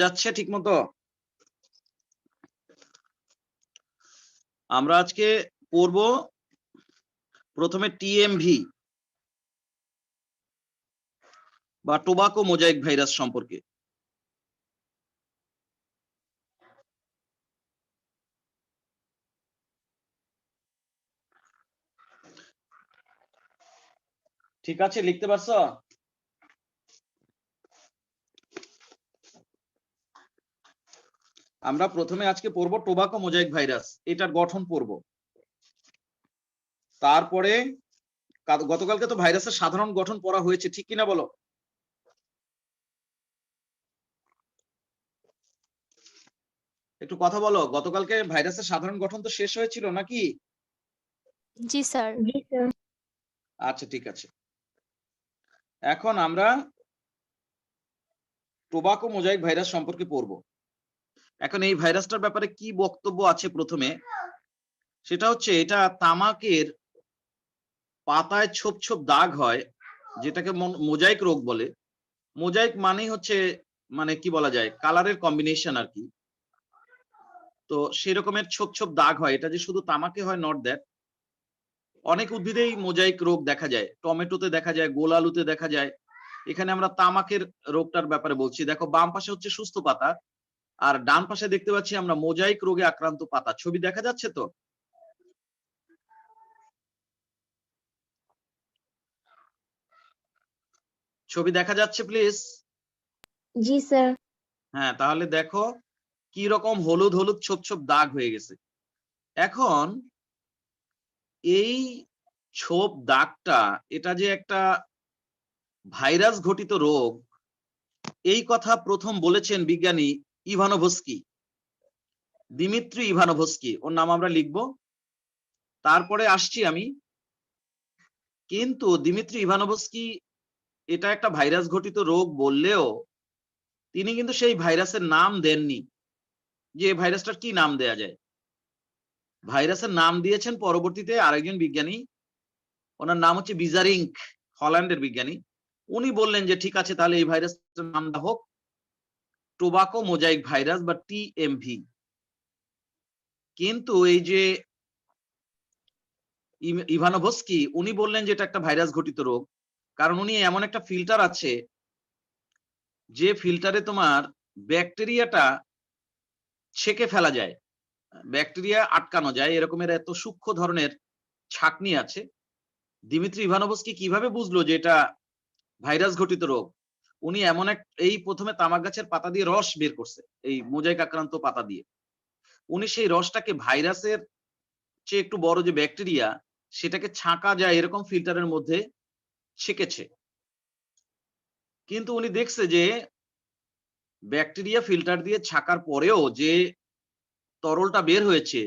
যাচ্ছে ঠিক মতো? আমরা আজকে পড়ব প্রথমে টিএমভি বা টোবাকো মোজাইক ভাইরাস সম্পর্কে। ঠিক আছে, লিখতে পারছ? আমরা প্রথমে আজকে পড়ব টোবাকো মোজাইক ভাইরাস, এটার গঠন পড়ব। তারপরে গতকালকে তো ভাইরাসের সাধারণ গঠন পড়া হয়েছে, ঠিক কিনা বলো? একটু কথা বলো, গতকালকে ভাইরাসের সাধারণ গঠন তো শেষ হয়েছিল নাকি? জি স্যার। আচ্ছা ঠিক আছে, এখন আমরা টোবাকো মোজাইক ভাইরাস সম্পর্কে পড়ব। এখন এই ভাইরাসটার ব্যাপারে কি বক্তব্য আছে প্রথমে, সেটা হচ্ছে এটা তামাকের পাতায় ছোপ ছোপ দাগ হয়, যেটাকে মোজাইক রোগ বলে। মোজাইক মানেই হচ্ছে মানে কি বলা যায়, কালারের কম্বিনেশন আর কি। তো সেরকমের ছোপ ছোপ দাগ হয়, এটা যে শুধু তামাকে হয় নট দ্যাট, অনেক উদ্ভিদেই মোজাইক রোগ দেখা যায়। টমেটোতে দেখা যায়, গোল আলুতে দেখা যায়। এখানে আমরা তামাকের রোগটার ব্যাপারে বলছি। দেখো বাম পাশে হচ্ছে সুস্থ পাতা, আর ডান পাশে দেখতে পাচ্ছি আমরা মোজাইক রোগে আক্রান্ত পাতা। ছবি দেখা যাচ্ছে তো? ছবি দেখা যাচ্ছে প্লিজ? G sir. হ্যাঁ, তাহলে দেখো কি রকম হলুদ হলুদ ছোপ ছোপ দাগ হয়ে গেছে। এখন এই ছোপ দাগটা, এটা যে একটা ভাইরাস ঘটিত রোগ, এই কথা প্রথম বলেছেন বিজ্ঞানী ইভানোভস্কি, দিমিত্রি ইভানোভস্কি, ওর নাম আমরা লিখব, তারপরে আসছি আমি। কিন্তু দিমিত্রি ইভানোভস্কি এটা একটা ভাইরাস ঘটিত রোগ বললেও তিনি কিন্তু সেই ভাইরাসের নাম দেননি, যে ভাইরাসটার কি নাম দেয়া যায়। ভাইরাসের নাম দিয়েছেন পরবর্তীতে আরেকজন বিজ্ঞানী, ওনার নাম হচ্ছে বিজারিঙ্ক, হল্যান্ডের বিজ্ঞানী। উনি বললেন যে ঠিক আছে, তাহলে এই ভাইরাসটার নাম দেওয়া হোক টোবাকো মোজাইক ভাইরাস বা টিএমভি। কিন্তু এই যে ইভানোভস্কি, উনি বললেন যে এটা একটা ভাইরাস ঘটিত রোগ, কারণ উনি এমন একটা ফিল্টার আছে যে ফিল্টারে তোমার ব্যাকটেরিয়াটা ছেঁকে ফেলা যায়, ব্যাকটেরিয়া আটকানো যায়, এরকমের এত সূক্ষ্ম ধরনের ছাঁকনি আছে। দিমিত্রি ইভানোভস্কি কিভাবে বুঝলো যে এটা ভাইরাস ঘটিত রোগ? উনি এমন এই প্রথমে তামাক গাছের পাতা দিয়ে রস বের করছে, এই মোজাইক আক্রান্ত পাতা দিয়ে। উনি সেই রসটাকে ভাইরাসের চেয়ে একটু বড় যে ব্যাকটেরিয়া, সেটাকে ছাঁকা যায় এরকম ফিল্টারের মধ্যে ছেঁকেছে। কিন্তু উনি দেখছে যে ব্যাকটেরিয়া ফিল্টার দিয়ে ছাকার পরেও যে তরলটা বের হয়েছে,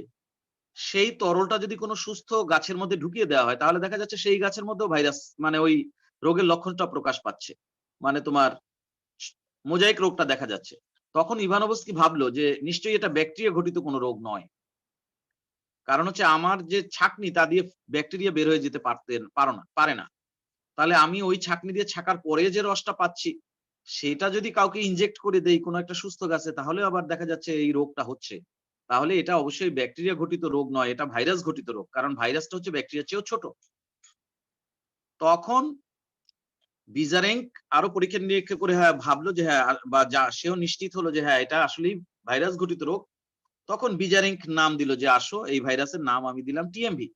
সেই তরলটা যদি কোনো সুস্থ গাছের মধ্যে ঢুকিয়ে দেওয়া হয়, তাহলে দেখা যাচ্ছে সেই গাছের মধ্যেও ভাইরাস মানে ওই রোগের লক্ষণটা প্রকাশ পাচ্ছে, মানে তোমার মোজাইক রোগটা দেখা যাচ্ছে। তখন ইভানোভস্কি ভাবলো যে নিশ্চয়ই এটা ব্যাকটেরিয়া ঘটিত কোনো রোগ নয়, কারণ হচ্ছে আমার যে ছাঁকনি তা দিয়ে ব্যাকটেরিয়া বের হয়ে যেতে পারে না। তাহলে আমি ওই ছাঁকনি দিয়ে ছাকার পরে যে রসটা পাচ্ছি, সেটা যদি কাউকে ইনজেক্ট করে দেই কোনো একটা সুস্থ গাছে, তাহলে আবার দেখা যাচ্ছে এই রোগটা হচ্ছে। তাহলে এটা অবশ্যই ব্যাকটেরিয়া ঘটিত রোগ নয়, এটা ভাইরাস ঘটিত রোগ, কারণ ভাইরাসটা হচ্ছে ব্যাকটেরিয়ার চেয়েও ছোট। তখন বিজারেঙ্ক আরো পরীক্ষা নিরীক্ষা করে ভাবলো যে হ্যাঁ, বা সেও নিশ্চিত হলো যে হ্যাঁ, এটা আসলেই ভাইরাস ঘটিত রোগ। তখন বিজারেঙ্ক নাম দিল যে আসো, এই ভাইরাসের নাম আমি দিলাম টিএমভি।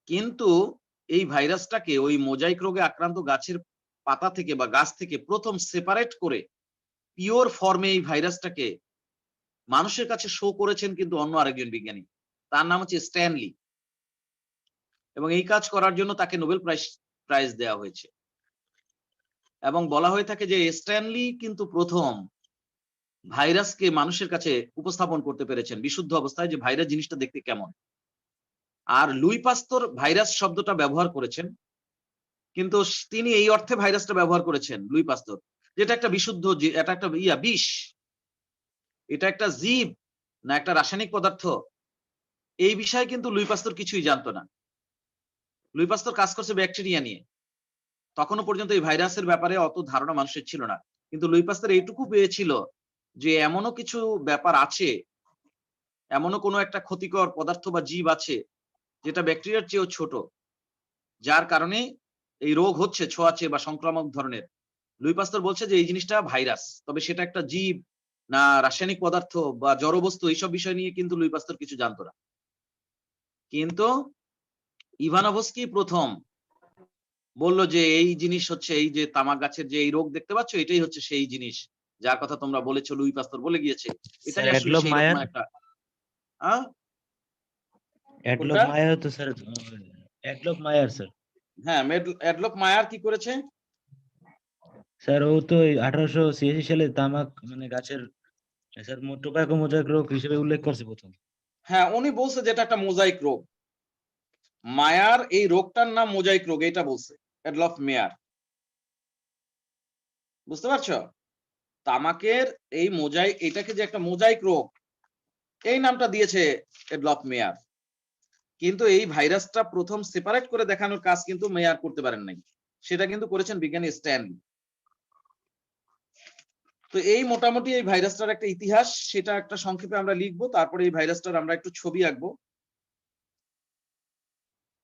কিন্তু এই ভাইরাসটাকে ওই মোজাইক রোগে আক্রান্ত গাছের পাতা থেকে বা গাছ থেকে প্রথম সেপারেট করে পিওর ফর্মে এই ভাইরাসটাকে মানুষের কাছে শো করেছেন কিন্তু অন্য আরেকজন বিজ্ঞানী, তার নাম হচ্ছে স্ট্যানলি। এবং এই কাজ করার জন্য তাকে নোবেল প্রাইজ দেওয়া হয়েছে। এবং বলা হয়ে থাকে যে স্ট্যানলি কিন্তু প্রথম ভাইরাসকে মানুষের কাছে উপস্থাপন করতে পেরেছেন বিশুদ্ধ অবস্থায়, যে ভাইরাস জিনিসটা দেখতে কেমন। আর লুই পাস্তর ভাইরাস শব্দটা ব্যবহার করেছেন, কিন্তু তিনি এই অর্থে ভাইরাসটা ব্যবহার করেছেন লুই পাস্তর, যেটা একটা বিশুদ্ধ, এটা একটা বিষ, এটা একটা জীব না একটা রাসায়নিক পদার্থ, এই বিষয়ে কিন্তু লুই পাস্তর কিছুই জানতো না। লুই পাস্তর কাজ করছে ব্যাকটেরিয়া নিয়ে, তখনও পর্যন্ত এই ভাইরাসের ব্যাপারে অত ধারণা মানুষের ছিল না। কিন্তু লুই পাস্তার এইটুকু পেয়েছিল যে এমনও কিছু ব্যাপার আছে, এমনও কোনো একটা ক্ষতিকর পদার্থ বা জীব আছে যেটা ব্যাকটেরিয়ার চেয়েও ছোট, যার কারণে এই রোগ হচ্ছে ছোঁয়াচে বা সংক্রামক ধরনের। লুই পাস্তুর বলছে যে এই জিনিসটা ভাইরাস, তবে সেটা একটা জীব না রাসায়নিক পদার্থ বা জড়বস্তু, এইসব বিষয় নিয়ে কিন্তু লুই পাস্তুর কিছু জানতো না। কিন্তু ইভানোভস্কি প্রথম বলল যে এই জিনিস হচ্ছে, এই যে তামাক গাছের যে এই রোগ দেখতে পাচ্ছ, এটাই হচ্ছে সেই জিনিস যার কথা তোমরা বলেছো, লুই পাস্তুর বলে গিয়েছে। স্যার এটাই আসলে অ্যাডলফ সেই রকম মায়ার, একটা অ্যাডলফ কোনটা? মায়ার তো স্যার, অ্যাডলফ মায়ার স্যার। হ্যাঁ, অ্যাডলফ মায়ার কি করেছে? স্যার ও তো 1886 সালে তামাক মানে গাছের স্যার টোব্যাকো মোজাইক রোগ হিসেবে উল্লেখ করছে প্রথম। হ্যাঁ, উনি বলছে যে এটা একটা মোজাইক রোগ। মায়ার এই রোগটার নাম মোজাইক রোগ, এটা বলছে অ্যাডলফ মেয়ার। বুঝতে পারছো? তামাকের এই এটাকে যে একটা মোজাইক রোগ, এই নামটা দিয়েছে অ্যাডলফ মেয়ার। কিন্তু এই ভাইরাসটা প্রথম সেপারেট করে দেখানোর কাজ কিন্তু মেয়ার করতে পারেন নাই, সেটা কিন্তু করেছেন বিজ্ঞানী স্ট্যানলি। তো এই মোটামুটি এই ভাইরাসটার একটা ইতিহাস, সেটা একটা সংক্ষেপে আমরা লিখবো, তারপরে এই ভাইরাসটার আমরা একটু ছবি আঁকবো।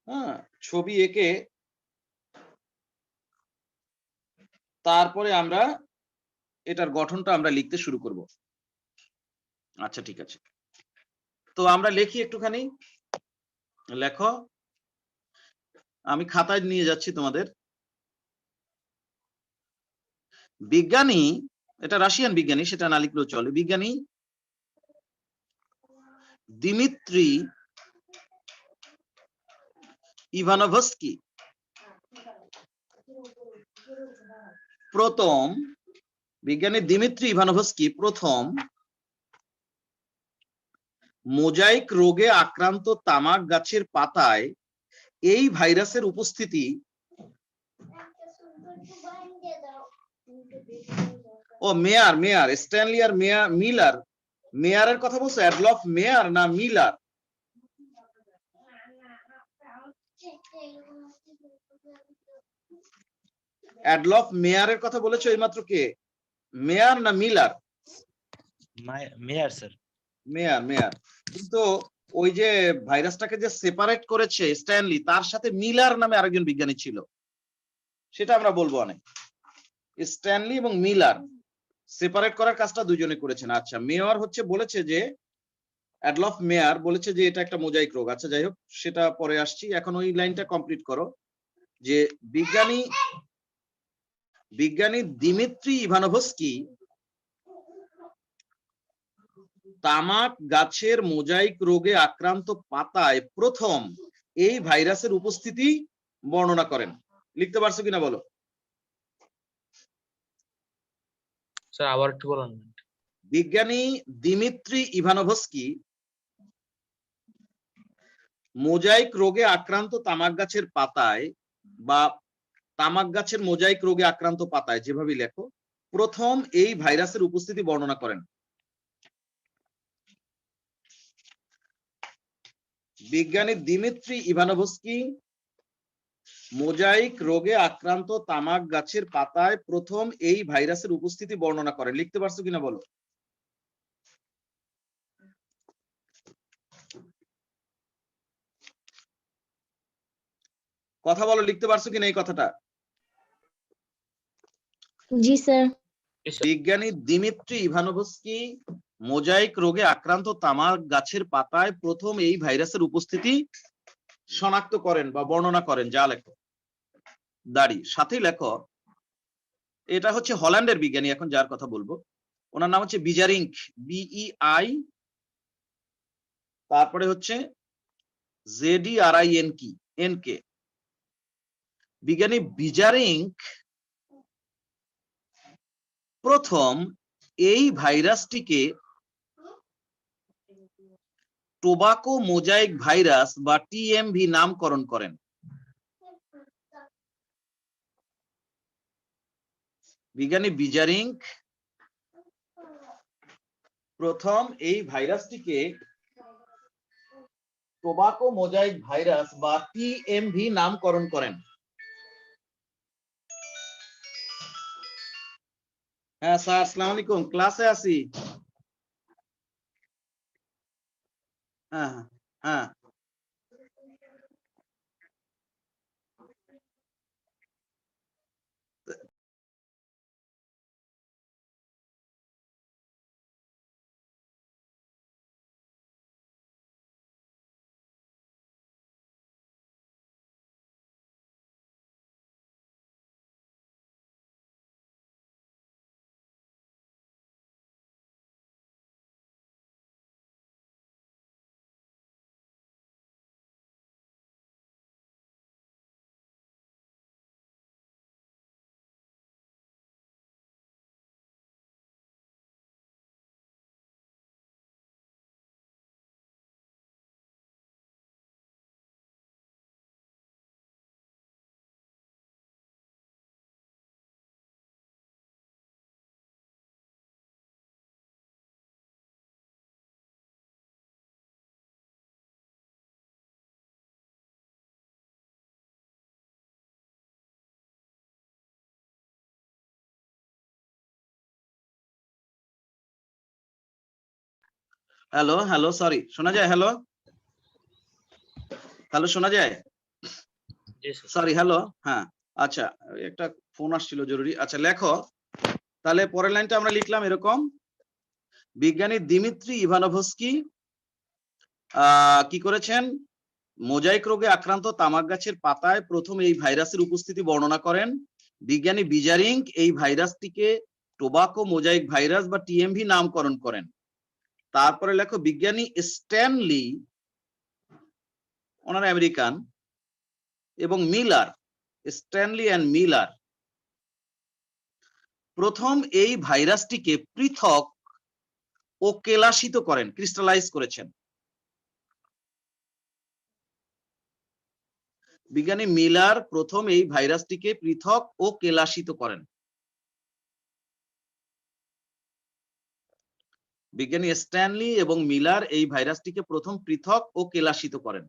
হ্যাঁ, ছবি এঁকে তারপরে আমরা এটার গঠনটা আমরা লিখতে শুরু করব। আচ্ছা, ঠিক আছে, তো আমরা লিখি একটুখানি। লেখো, আমি খাতায় নিয়ে যাচ্ছি তোমাদের। বিজ্ঞানী, এটা রাশিয়ান বিজ্ঞানী, সেটা না লিখলেও চলে। বিজ্ঞানী দিমিত্রি ইভানোভস্কি প্রথম, বিজ্ঞানী দিমিত্রি ইভানোভস্কি প্রথম মোজাইক রোগে আক্রান্ত তামাক গাছের পাতায় এই ভাইরাসের উপস্থিতি মেয়ার স্ট্যানলি আর মিলার, মেয়ারের কথা বলছো? অ্যাডলফ মেয়ার না মিলার? অ্যাডলফ মেয়ারের কথা বলেছো এইমাত্র, কে? মেয়ার না মিলার? মেয়ার স্যার। মেয়ার। কিন্তু ওই যে ভাইরাসটাকে যে সেপারেট করেছে স্ট্যানলি, তার সাথে মিলার নামে আরেকজন বিজ্ঞানী ছিল, সেটা আমরা বলবো অনেক। স্ট্যানলি এবং মিলার সেপারেট করার কাজটা দুজনে করেছেন। আচ্ছা, মেয়ার হচ্ছে বলেছে যে, অ্যাডলফ মেয়ার বলেছে যে এটা একটা মোজাইক রোগ। আচ্ছা, যাই হোক, সেটা পরে আসছি, এখন ওই লাইনটা কমপ্লিট করো যে বিজ্ঞানী দিমিত্রি ইভানোভস্কি তামাক গাছের মোজাইক রোগে আক্রান্ত পাতায় প্রথম এই ভাইরাসের উপস্থিতি বর্ণনা করেন। লিখতে পারছো কিনা বলো? স্যার আবার একটু বলুন। বিজ্ঞানী দিমিত্রি ইভানোভস্কি মোজাইক রোগে আক্রান্ত তামাক গাছের পাতায় বা তামাক গাছের মোজাইক রোগে আক্রান্ত পাতায়, যেভাবে লেখো, প্রথম এই ভাইরাসের উপস্থিতি বর্ণনা করেন। বিজ্ঞানী দিমিত্রি ইভানোভস্কি মোজাইক রোগে আক্রান্ত তামাক গাছের পাতায় প্রথম এই ভাইরাসের উপস্থিতি বর্ণনা করেন। লিখতে পারছো কিনা বলো? কথা বলো, লিখতে পারছো কিনা এই কথাটা? जी सर। বিজ্ঞানী দিমিত্রি ইভানোভস্কি মোজাইক রোগে আক্রান্ত তামাক গাছের পাতায় প্রথম এই ভাইরাসের উপস্থিতি শনাক্ত করেন বা বর্ণনা করেন। যা লেখো, দাড়ি সাথেই লেখো। এটা হচ্ছে হল্যান্ডের বিজ্ঞানী, এখন যার কথা বলবো ওনার নাম হচ্ছে বিজারিঙ্ক, BEI, তারপরে হচ্ছে ZERINK। বিজ্ঞানী বিজারিঙ্ক প্রথম এই ভাইরাসটিকে টোবাকো মোজাইক ভাইরাস বা TMV নামকরণ করেন। বিজ্ঞানী বিজারিঙ্ক প্রথম এই ভাইরাসটিকে টোবাকো মোজাইক ভাইরাস বা TMV নামকরণ করেন। হ্যাঁ স্যার, আসসালামু আলাইকুম, ক্লাসে আছি। হ্যাঁ হ্যাঁ হ্যাঁ। হ্যালো হ্যালো, সরি, শোনা যায়? হ্যালো হ্যালো, শোনা যায়? জি স্যার। Sorry, hello. হ্যাঁ, আচ্ছা, ওই একটা ফোন আসছিল জরুরি। আচ্ছা, লেখো তাহলে। পরের লাইনটা আমরা লিখলাম এরকম: বিজ্ঞানী দিমিত্রি ইভানোভস্কি কি করেছেন? মোজাইক রোগে আক্রান্ত তামাক গাছের পাতায় প্রথম এই ভাইরাসের উপস্থিতি বর্ণনা করেন। বিজ্ঞানী বিজারিং এই ভাইরাসটিকে টোবাকো মোজাইক ভাইরাস বা টিএমভি নামকরণ করেন। তারপরে লেখো বিজ্ঞানী স্ট্যানলি, ওনারা আমেরিকান, এবং মিলার, স্ট্যানলি অ্যান্ড মিলার প্রথম এই ভাইরাসটিকে পৃথক ও কেলাসিত করেন, ক্রিস্টালাইজ করেছেন। বিজ্ঞানী মিলার প্রথম এই ভাইরাসটিকে পৃথক ও কেলাসিত করেন। বিজ্ঞানী স্ট্যানলি এবং মিলার এই ভাইরাসটিকে প্রথম পৃথক ও কেলাসিত করেন।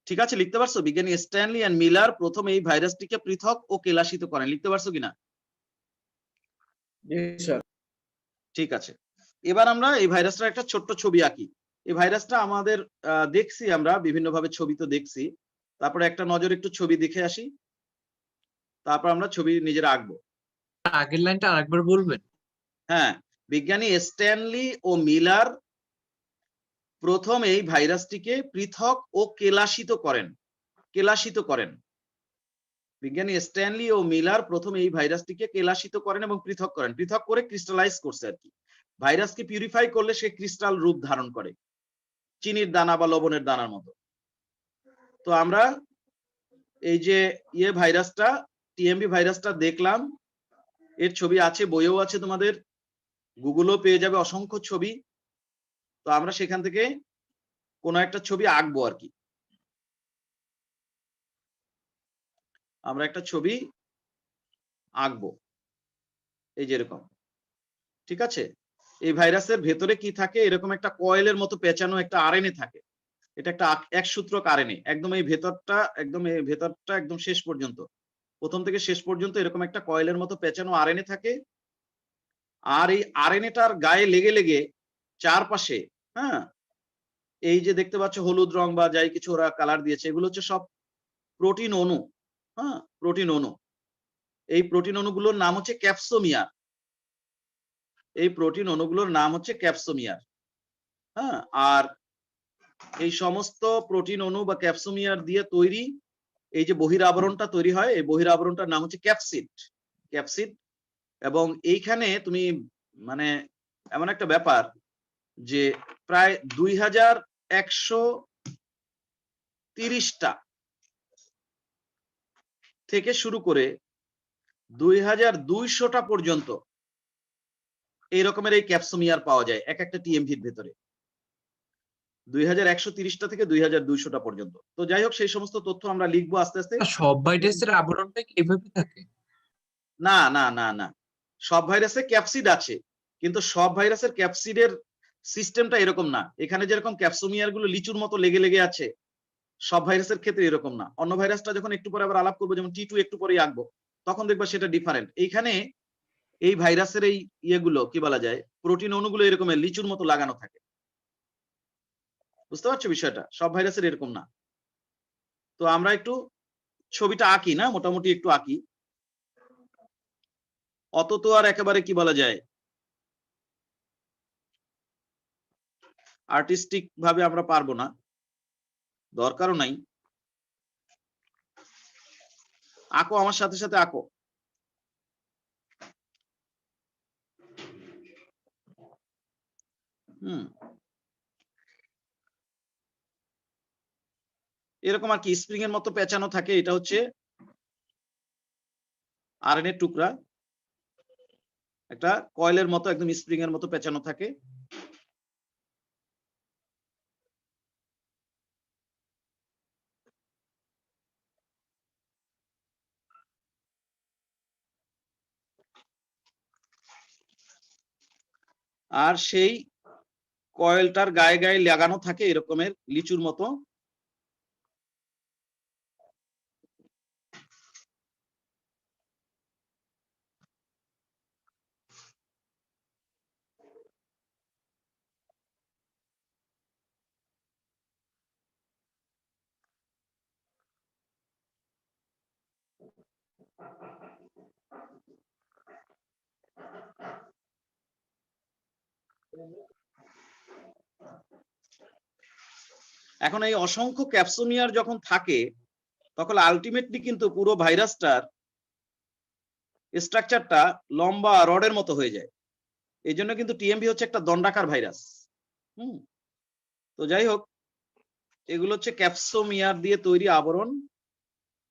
ঠিক আছে, লিখতে পারছো? বিজ্ঞানী স্ট্যানলি এন্ড মিলার প্রথম এই ভাইরাসটিকে পৃথক ও কেলাসিত করেন। লিখতে পারছো কিনা? ঠিক আছে, এবার আমরা এই ভাইরাসটার একটা ছোট্ট ছবি আঁকি। এই ভাইরাসটা আমাদের দেখছি আমরা বিভিন্নভাবে, ছবি তো দেখছি। তারপরে একটা নজর একটু ছবি দেখে আসি, তারপর আমরা ছবি নিজেরা আঁকবো। আগের লাইনটা আরেকবার বলবেন? হ্যাঁ, বিজ্ঞানী স্ট্যানলি ও মিলার প্রথম এই ভাইরাসটিকে পৃথক ও কেলাসিত করেন। কেলাসিত করেন। বিজ্ঞানী স্ট্যানলি ও মিলার প্রথম এই ভাইরাসটিকে কেলাসিত করেন এবং পৃথক করেন। পৃথক করে ক্রিস্টালাইজ করছে আর কি। ভাইরাসকে পিউরিফাই করলে সে ক্রিস্টাল রূপ ধারণ করে, চিনির দানা বা লবণের দানার মতো। তো আমরা এই যে ভাইরাসটা, টিএমভি ভাইরাসটা দেখলাম, এর ছবি আছে, বইয়েও আছে, তোমাদের গুগলেও পেয়ে যাবে অসংখ্য ছবি। তো আমরা সেখান থেকে কোনো একটা ছবি আঁকবো আর কি। আমরা একটা ছবি আঁকবো এই যেরকম। ঠিক আছে, এই ভাইরাসের ভেতরে কি থাকে? এরকম একটা কয়েলের মতো পেঁচানো একটা আরএনএ থাকে। এটা একটা একসূত্রক আরএনএ। একদম এই ভেতরটা, একদম শেষ পর্যন্ত, প্রথম থেকে শেষ পর্যন্ত এরকম একটা কয়েলের মতো পেঁচানো আরএনএ থাকে। আর এই আরএনএটার গায়ে লেগে লেগে চারপাশে, হ্যাঁ, এই যে দেখতে পাচ্ছ হলুদ রং বা যাই কিছু ওরা কালার দিয়েছে, এগুলো হচ্ছে সব প্রোটিন অণু। হ্যাঁ, প্রোটিন অণু। এই প্রোটিন অণুগুলোর নাম হচ্ছে ক্যাপসোমিয়ার। এই প্রোটিন অণুগুলোর নাম হচ্ছে ক্যাপসোমিয়ার। হ্যাঁ, আর এই সমস্ত প্রোটিন অণু বা ক্যাপসোমিয়ার দিয়ে তৈরি এই যে বহিরাবরণটা তৈরি হয়, এই বহিরাবরণটার নাম হচ্ছে ক্যাপসিড। ক্যাপসিড। এবং এইখানে তুমি মানে এমন একটা ব্যাপার যে প্রায় 2130টা থেকে শুরু করে 2200টা পর্যন্ত এই রকমের এই ক্যাপসোমিয়ার পাওয়া যায় এক একটা টিএমভির ভেতরে। 2130টা থেকে 2200টা পর্যন্ত। তো যাই হোক, সেই সমস্ত তথ্য আমরা লিখবো আস্তে আস্তে। সব ভাইরাসের আবরণটা কি এভাবে থাকে? না না না না, সব ভাইরাসে ক্যাপসিড আছে, কিন্তু সব ভাইরাসের ক্যাপসিডের সিস্টেমটা এরকম না। এখানে যেরকম ক্যাপসোমিয়ার গুলো লিচুর মতো লেগে লেগে আছে, সব ভাইরাসের ক্ষেত্রে এরকম না। অন্য ভাইরাসটা যখন একটু পরে আবার আলাপ করবো, যেমন টি2 একটু পরেই আঁকবো, তখন দেখবা সেটা ডিফারেন্ট। এইখানে এই ভাইরাসের এই ইয়েগুলো কি বলা যায়, প্রোটিন অণুগুলো এরকম লিচুর মতো লাগানো থাকে। বুঝতে পারছো বিষয়টা? সব ভাইরাসের এরকম না। তো আমরা একটু ছবিটা আঁকি না, মোটামুটি একটু আঁকি। অত তো আর একেবারে কি বলা যায় আর্টিস্টিক ভাবে আমরা পারবো না, দরকারও নাই। আঁকো, আমার সাথে সাথে আঁকো। এরকম আর কি স্প্রিং এর মতো পেঁচানো থাকে। এটা হচ্ছে আরএনএ টুকরা, একটা কয়েলের মতো একদম স্প্রিং এর মতো পেঁচানো থাকে। আর সেই কয়েলটার গায়ে গায়ে লাগানো থাকে এরকমের লিচুর মতো এখন এই অসংখ্য ক্যাপসোমিয়ার যখন থাকে, তখন আলটিমেটলি কিন্তু পুরো ভাইরাসটার স্ট্রাকচারটা লম্বা রডের মতো হয়ে যায়। এই জন্য কিন্তু টিএমভি হচ্ছে একটা দণ্ডাকার ভাইরাস। তো যাই হোক, এগুলো হচ্ছে ক্যাপসোমিয়ার দিয়ে তৈরি আবরণ,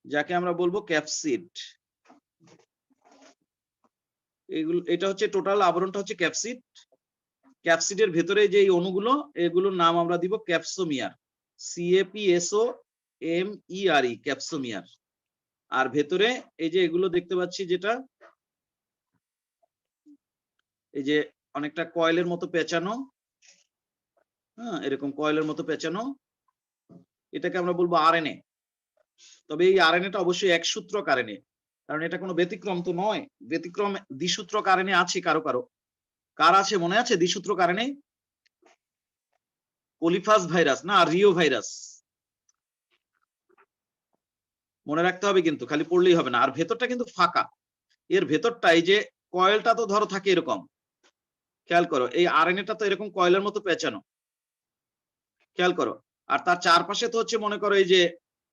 যাকে আমরা বলবো ক্যাপসিড। এটা হচ্ছে টোটাল আবরণটা হচ্ছে ক্যাপসিড। ক্যাপসিডের ভেতরে যে অণুগুলো, এগুলোর নাম আমরা দিব ক্যাপসোমিয়ার, CAPSOMERE, ক্যাপসোমিয়ার। আর ভেতরে এই যে এগুলো দেখতে পাচ্ছি, যেটা এই যে অনেকটা কয়েলের মতো পেঁচানো, এরকম কয়েলের মতো পেঁচানো, এটাকে আমরা বলবো আরএনএ। তবে এই আরএনএটা অবশ্যই একসূত্রক আরএনএ, কারণ এটা কোনো ব্যতিক্রম তো নয়। ব্যতিক্রম দ্বিসূত্রক আরএনএ আছে কারো কারো। কার আছে মনে আছে দ্বিসূত্রক আরএনএ? কোলিফাস ভাইরাস না, আর রিও ভাইরাস মনে রাখতে হবে, কিন্তু খালি পড়লেই হবে না। আর ভেতরটা কিন্তু ফাঁকা। এর ভেতরটা এই যে কয়েলটা তো ধরো থাকে এরকম, খেয়াল করো, এই আরএনএটা তো এরকম কয়েলের মতো পেঁচানো, খেয়াল করো। আর তার চারপাশে তো হচ্ছে মনে করো এই যে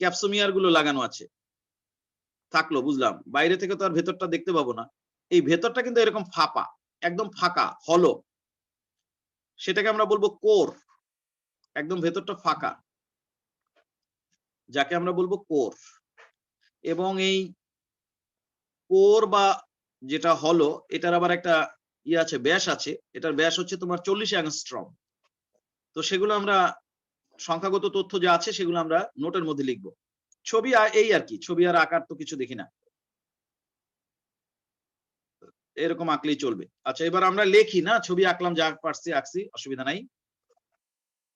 ক্যাপসোমিয়ার গুলো লাগানো আছে। থাকলো, বুঝলাম, বাইরে থেকে তো আর ভেতরটা দেখতে পাবো না। এই ভেতরটা কিন্তু এরকম ফাঁপা, একদম ফাঁকা, হলো, সেটাকে আমরা বলবো কোর। একদম ভেতরটা ফাঁকা, যাকে আমরা বলবো কোর। এবং এই কোর বা যেটা হলো, এটার আবার একটা ইয়ে আছে, ব্যাস আছে। এটার ব্যাস হচ্ছে তোমার 40 অ্যাংস্ট্রম। তো সেগুলো আমরা সংখ্যাগত তথ্য যা আছে সেগুলো আমরা নোটের মধ্যে লিখবো। ছবি এই আর কি, ছবি আর আকার তো কিছু দেখি না, এরকম আঁকলেই চলবে। আচ্ছা, এবার আমরা লেখি না, ছবি আঁকলাম, যা পারছি আঁকছি, অসুবিধা নাই।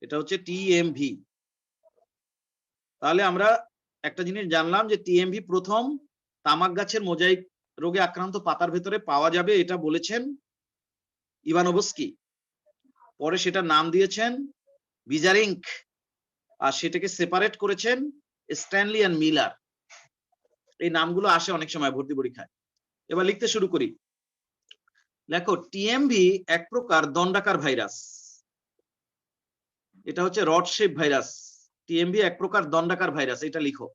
এটা হচ্ছে টিএমভি। তাহলে আমরা একটা জিনিস জানলাম যে টিএমভি প্রথম তামাক গাছের মোজাইক রোগে আক্রান্ত পাতার ভেতরে পাওয়া যাবে, এটা বলেছেন ইভানোভস্কি। পরে সেটা নাম দিয়েছেন বিজারিঙ্ক, আর সেটাকে সেপারেট করেছেন স্ট্যানলি এন্ড মিলার। এই নামগুলো আসে অনেক সময় ভর্তি পরীক্ষায়। এবার লিখতে শুরু করি। লেখো, টিএমভি এক প্রকার দণ্ডাকার ভাইরাস। এটা হচ্ছে রড শেপ ভাইরাস। টিএমভি এক প্রকার দণ্ডাকার ভাইরাস, এটা লিখো।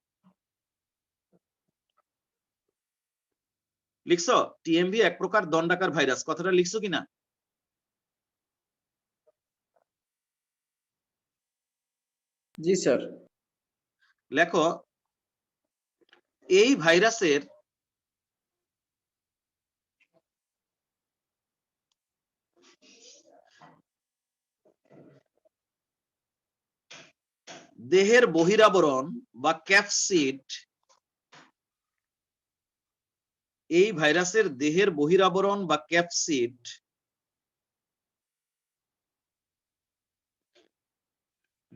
লিখছো? টিএমভি এক প্রকার দণ্ডাকার ভাইরাস, কথাটা লিখছো কিনা? জি স্যার। লেখো, এই ভাইরাসের দেহের বহিরাবরণ বা ক্যাপসিড, এই ভাইরাসের দেহের বহিরাবরণ বা ক্যাপসিড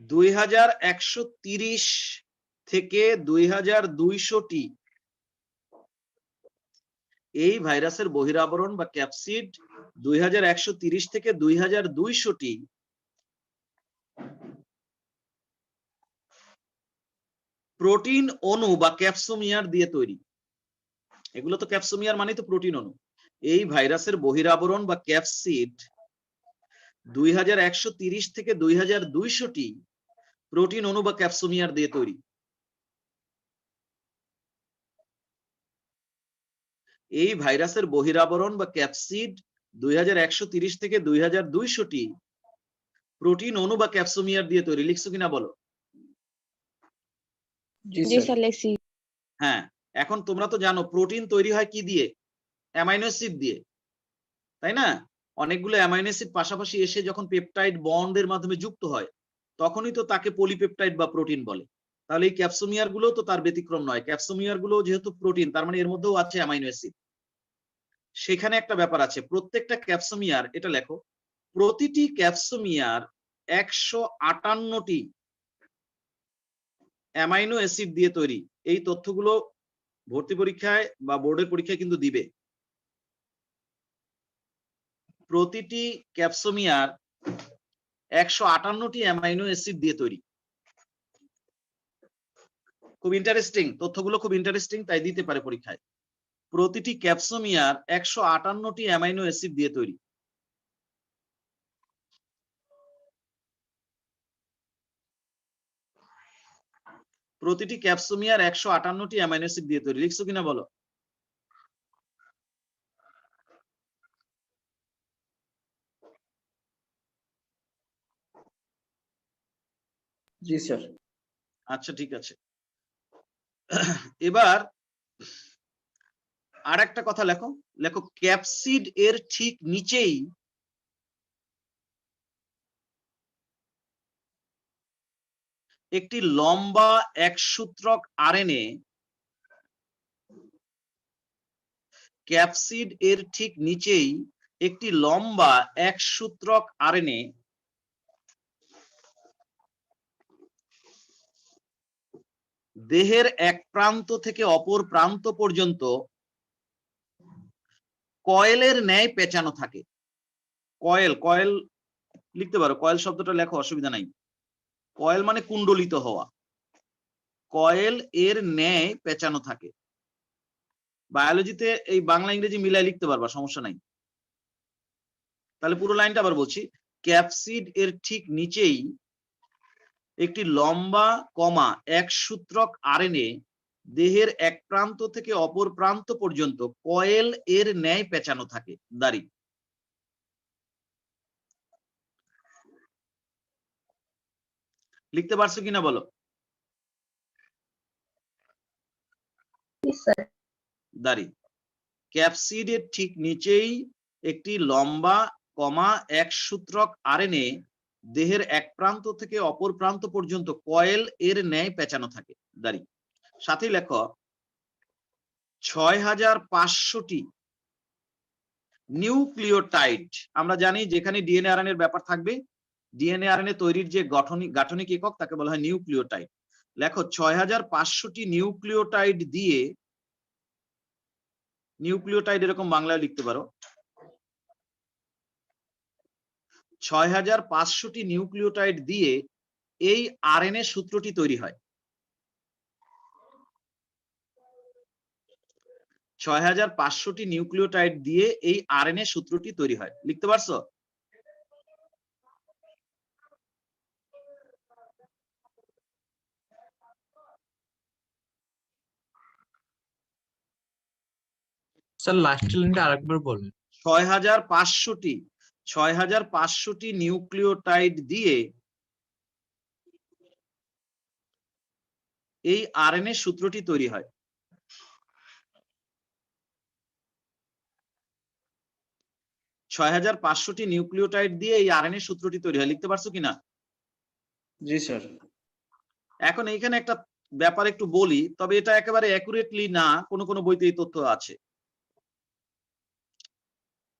2130 থেকে 2200টি এই ভাইরাসের বহিরাবরণ বা ক্যাপসিড 2130 থেকে 2200টি প্রোটিন অণু বা ক্যাপসোমিয়ার দিয়ে তৈরি। এগুলো তো ক্যাপসোমিয়ার মানে তো প্রোটিন অণু। এই ভাইরাসের বহিরাবরণ বা ক্যাপসিড 2130 থেকে 2200টি প্রোটিন অণু বা ক্যাপসোমিয়ার দিয়ে তৈরি। এই ভাইরাসের বহিরাবরণ বা ক্যাপসিড 2130 থেকে 2200টি প্রোটিন অণু বা ক্যাপসোমিয়ার দিয়ে তৈরি। লিখছো কিনা বলো? জি জি স্যার স্যার লেখছি। হ্যাঁ, এখন তোমরা তো জানো প্রোটিন তৈরি হয় কি দিয়ে? অ্যামাইনো অ্যাসিড দিয়ে, তাই না? অনেকগুলো অ্যামাইনো অ্যাসিড পাশাপাশি এসে যখন পেপটাইড বন্ডের মাধ্যমে যুক্ত হয় তখনই তো তাকে পলিপেপটাইড বা প্রোটিন বলে। তাহলে এই ক্যাপসোমিয়ার গুলো তো তার ব্যতিক্রম নয়। ক্যাপসোমিয়ার গুলো যেহেতু প্রোটিন, তার মানে এর মধ্যেও আছে অ্যামাইনো অ্যাসিড। সেখানে একটা ব্যাপার আছে, প্রত্যেকটা ক্যাপসোমিয়ার, এটা লেখো, প্রতিটি ক্যাপসোমিয়ার 158টি অ্যামাইনো অ্যাসিড দিয়ে তৈরি। এই তথ্যগুলো ভর্তি পরীক্ষায় বা বোর্ডের পরীক্ষায় কিন্তু দিবে। প্রতিটি ক্যাপসোমিয়ার 158টি অ্যামাইনো অ্যাসিড দিয়ে তৈরি। খুব ইন্টারেস্টিং তথ্যগুলো, খুব ইন্টারেস্টিং, তাই দিতে পারে পরীক্ষায়। প্রতিটি ক্যাপসোমিয়ার 158টি অ্যামাইনো অ্যাসিড দিয়ে তৈরি। প্রতিটি ক্যাপসোমিয়ার 158টি অ্যামাইনো অ্যাসিড দিয়ে তৈরি। লিখছো কিনা বলো? জি স্যার আচ্ছা, ঠিক আছে। এবার আর একটা কথা লেখো, লেখো ক্যাপসিড এর ঠিক নিচেই একটি লম্বা একসূত্রক আরএনএ, ক্যাপসিড এর ঠিক নিচেই একটি লম্বা একসূত্রক আরএনএ দেহের এক প্রান্ত থেকে অপর প্রান্ত পর্যন্ত কয়েলের ন্যায় পেঁচানো থাকে। কয়েল, কয়েল লিখতে পারো, কয়েল শব্দটা লেখো, অসুবিধা নাই। কয়েল মানে কুণ্ডলিত হওয়া। কয়েল এর ন্যায় পেঁচানো থাকে। বায়োলজিতে এই বাংলা ইংরেজি মিলাই লিখতে পারবা, সমস্যা নাই। তাহলে পুরো লাইনটা আবার বলছি, ক্যাপসিড এর ঠিক নিচেই একটি লম্বা একসূত্রক আরএনএ দেহের এক প্রান্ত থেকে অপর প্রান্ত পর্যন্ত কয়েল এর ন্যায় পেঁচানো থাকে। দাঁড়ি লিখতে পারছো কিনা বলো? জি স্যার। দাঁড়ি, ক্যাপসিডের ঠিক নিচেই একটি লম্বা একসূত্রক আরএনএ দেহের এক প্রান্ত থেকে অপর প্রান্ত পর্যন্ত কয়েল এর ন্যায় পেঁচানো থাকে। দাঁড়ি, সাথে লেখো 6500টি নিউক্লিওটাইড। আমরা জানি যেখানে ডিএনএ আরএনএ এর ব্যাপার থাকবে, ডিএনএ আরএনএ তৈরির যে গাঠনিক একক তাকে বলা হয় নিউক্লিওটাইড। লেখো 6500টি নিউক্লিওটাইড দিয়ে, নিউক্লিওটাইড এরকম বাংলায় লিখতে পারো, 6500টি নিউক্লিওটাইড দিয়ে এই আরএনএ সূত্রটি তৈরি হয়। 6500টি নিউক্লিওটাইড দিয়ে এই আরএনএ সূত্রটি তৈরি হয়। লিখতে পারছো? স্যার লাস্ট লাইনটা আরেকবার বলেন। 6500টি নিউক্লিওটাইড দিয়ে এই আরএনএ সূত্রটি তৈরি হয়। 6500টি নিউক্লিওটাইড দিয়ে এই আরএনএ সূত্রটি তৈরি হয়। লিখতে পারছো কিনা? জি স্যার এখন এইখানে একটা ব্যাপার একটু বলি, তবে এটা একেবারে অ্যাকুরেটলি না, কোন কোন বইতে এই তথ্য আছে।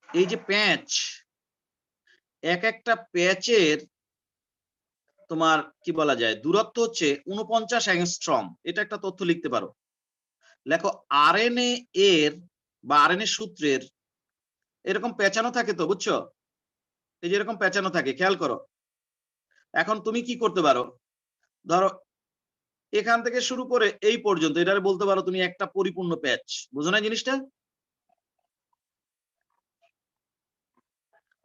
এই যে প্যাচ, এক একটা প্যাচের তোমার কি বলা যায় দূরত্ব হচ্ছে 49 অ্যাংস্ট্রম, এটা একটা তথ্য লিখতে পারো। লেখো আরএনএ এর বা আরএনএ সূত্রের এরকম পেঁচানো থাকে তো, বুঝছো? এই যে এরকম পেঁচানো থাকে, খেয়াল করো। এখন তুমি কি করতে পারো, ধরো এখান থেকে শুরু করে এই পর্যন্ত এটারে বলতে পারো তুমি একটা পরিপূর্ণ প্যাচ, বুঝো না জিনিসটা?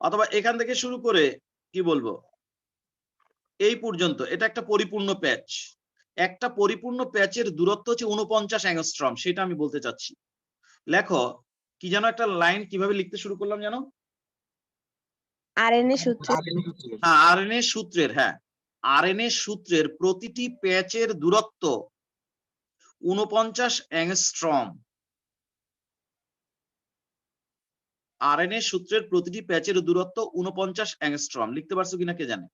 অথবা এখান থেকে শুরু করে কি বলবো এই পর্যন্ত এটা একটা পরিপূর্ণ প্যাচ। একটা পরিপূর্ণ প্যাচের দূরত্ব হচ্ছে 49 অ্যাংস্ট্রম, সেটা আমি বলতে চাচ্ছি। লেখো কি যেন একটা লাইন কিভাবে লিখতে শুরু করলাম জানো? আরএনএ সূত্র। হ্যাঁ, আরএনএ সূত্রের, হ্যাঁ আরএনএ সূত্রের প্রতিটি প্যাচের দূরত্ব 49 অ্যাংস্ট্রম। আরএনএ সূত্রের প্রতিটি প্যাচের দূরত্ব 49 অ্যাংস্ট্রম। লিখতে পারছো কিনা কে জানে?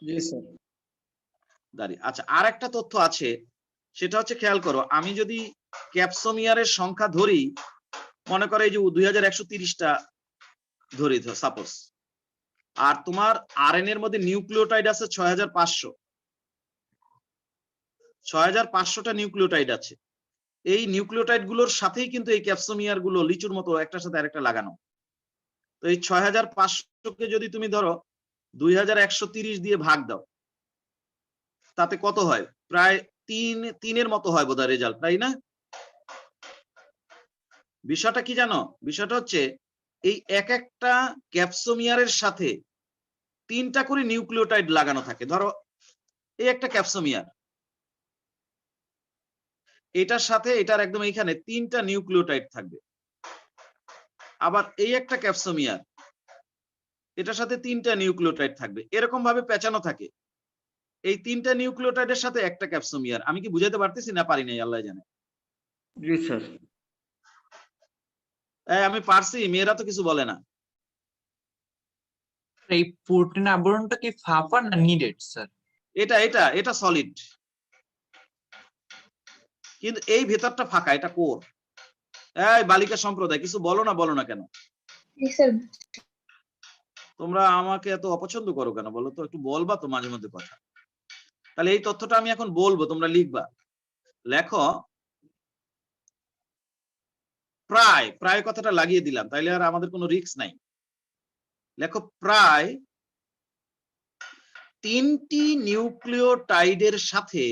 জি স্যার। দাঁড়ি আচ্ছা, আর একটা তথ্য আছে, সেটা হচ্ছে খেয়াল করো, আমি যদি ক্যাপসোমিয়ারের সংখ্যা ধরি, মনে করো এই যে 2130টা ধরি সাপোজ, আর তোমার আরএনএ এর মধ্যে নিউক্লিওটাইড আছে 6500, 6500টা নিউক্লিওটাইড আছে। এই নিউক্লিওটাইড গুলোর সাথেই কিন্তু এই ক্যাপসোমিয়ার গুলো লিচুর মতো একটার সাথে আরেকটা লাগানো। তো এই 6500কে যদি তুমি ধরো 2130 দিয়ে ভাগ দাও, তাতে কত হয়? প্রায় 3-3 মতো হয় বোধহয় রেজাল্ট, তাই না? বিষয়টা কি জানো? বিষয়টা হচ্ছে এই এক একটা ক্যাপসোমিয়ারের সাথে 3টা করে নিউক্লিওটাইড লাগানো থাকে। ধরো এই একটা ক্যাপসোমিয়ার, এটার সাথে এটার একদম এইখানে 3টা নিউক্লিওটাইড থাকবে। আবার এই একটা ক্যাপসোমিয়ার, এটার সাথে 3টা নিউক্লিওটাইড থাকবে। এরকম ভাবে পেঁচানো থাকে এই 3টা নিউক্লিওটাইডের সাথে একটা ক্যাপসোমিয়ার। আমি কি বুঝাইতে পারতেছি না পারি নাই? আল্লাহ জানে। জি স্যার। আমি পারছি, মেয়েরা তো কিছু বলে না। এই প্রোটিন আবরণটা কি ফাঁপা না নিডেড স্যার? এটা এটা এটা সলিড, কিন্তু এই ভেতরটা ফাঁকা, এটা কোর। এই বালিকা সম্প্রদায় কিছু বলো না কেন? জি স্যার। তোমরা আমাকে এত অপছন্দ করো কেন বলো তো? একটু বলবা তো মাঝে মধ্যে কথা। তাহলে এই তথ্যটা আমি এখন বলবো, তোমরা লিখবা। লেখো প্রায়, প্রায় কথাটা লাগিয়ে দিলাম, তাইলে আর আমাদের কোনো রিস্ক নাই। লেখো প্রায় 3টি নিউক্লিওটাইডের সাথে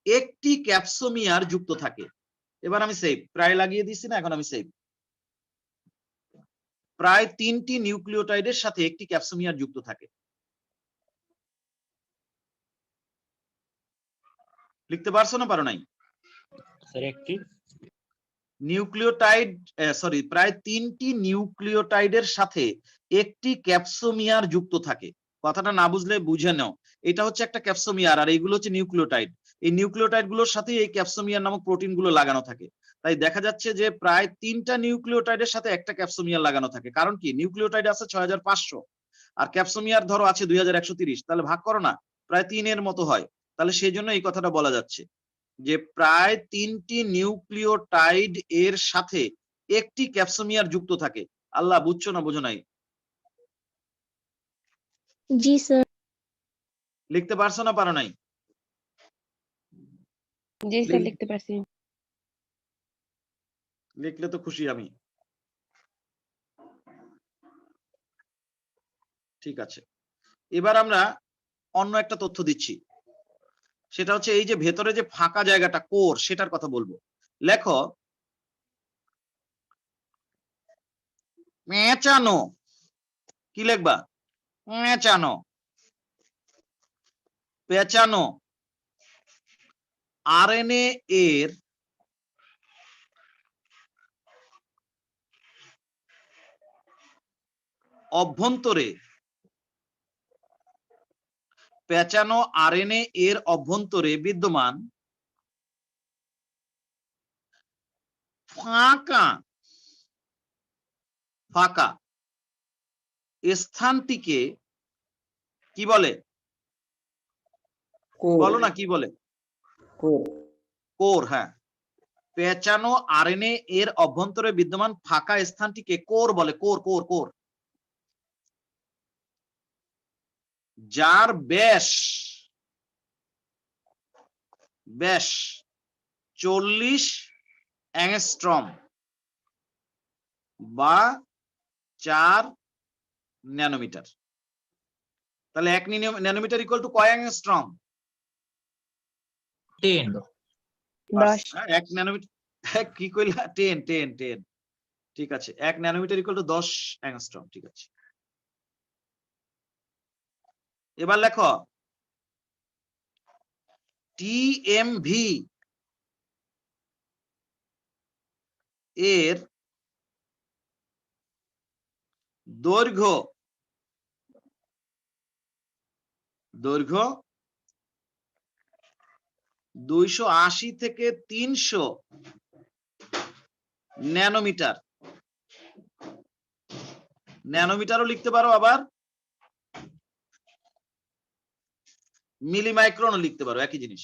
একটি ক্যাপসোমিয়ার যুক্ত থাকে। এবার আমি সেভ, প্রায় লাগিয়ে দিছি না, এখন আমি সেভ। প্রায় 3টি নিউক্লিওটাইডের সাথে একটি ক্যাপসোমিয়ার যুক্ত থাকে। লিখতে পারছো না পারো নাই? স্যার একটি নিউক্লিওটাইড, সরি, প্রায় 3টি নিউক্লিওটাইডের সাথে একটি ক্যাপসোমিয়ার যুক্ত থাকে। কথাটা না বুঝলে বুঝে নাও, এটা হচ্ছে একটা ক্যাপসোমিয়ার আর এইগুলো হচ্ছে নিউক্লিওটাইড। এই নিউক্লিওটাইড গুলোর সাথে এই ক্যাপসোমিয়ার নামক প্রোটিন গুলো লাগানো থাকে। তাই দেখা যাচ্ছে যে প্রায় 3টা নিউক্লিওটাইডের সাথে একটা ক্যাপসোমিয়ার লাগানো থাকে। কারণ কি, নিউক্লিওটাইড আছে 6500 আর ক্যাপসোমিয়ার ধরো আছে 2130, তাহলে ভাগ করো না, প্রায় 3 মতো হয়। তাহলে সেই জন্য এই কথাটা বলা যাচ্ছে যে প্রায় 3টি নিউক্লিওটাইড এর সাথে একটি ক্যাপসোমিয়ার যুক্ত থাকে। আল্লাহ, বুঝছো না বুঝো নাই? জি স্যার। লিখতে পারছো না পারো নাই? জি স্যার, লিখতে পারছি। লিখলে তো খুশি আমি। ঠিক আছে, এবার আমরা অন্য একটা তথ্য দিচ্ছি, সেটা হচ্ছে এই যে ভেতরে যে ফাঁকা জায়গাটা কোর, সেটার কথা বলবো। লেখো পেঁচানো। কি লিখবা? পেঁচানো। পেঁচানো আরএনএ এর অভ্যন্তরে, পেঁচানো আরএনএ এর অভ্যন্তরে বিদ্যমান ফাঁকা ফাঁকা স্থানটিকে কি বলে? বলো না কি বলে? কোর। কোর, হ্যাঁ। পেঁচানো আরএনএ এর অভ্যন্তরে বিদ্যমান ফাঁকা স্থানটিকে কোর বলে। Core core core. যার ব্যাস 40 অ্যাংস্ট্রম বা 4 ন্যানোমিটার। তাহলে 1 ন্যানোমিটার ইকুয়াল টু কয় অ্যাংস্ট্রম? 10 10 1 ন্যানোমিটার কি কইলা? 10 ঠিক আছে, 1 ন্যানোমিটার ইকুয়াল টু 10 অ্যাংস্ট্রম। ঠিক আছে, এবার লেখো টিএমভি এর দৈর্ঘ্য 280 থেকে 300 ন্যানোমিটার। ন্যানোমিটারও লিখতে পারো, আবার মিলিমাইক্রনও লিখতে পারো, একই জিনিস।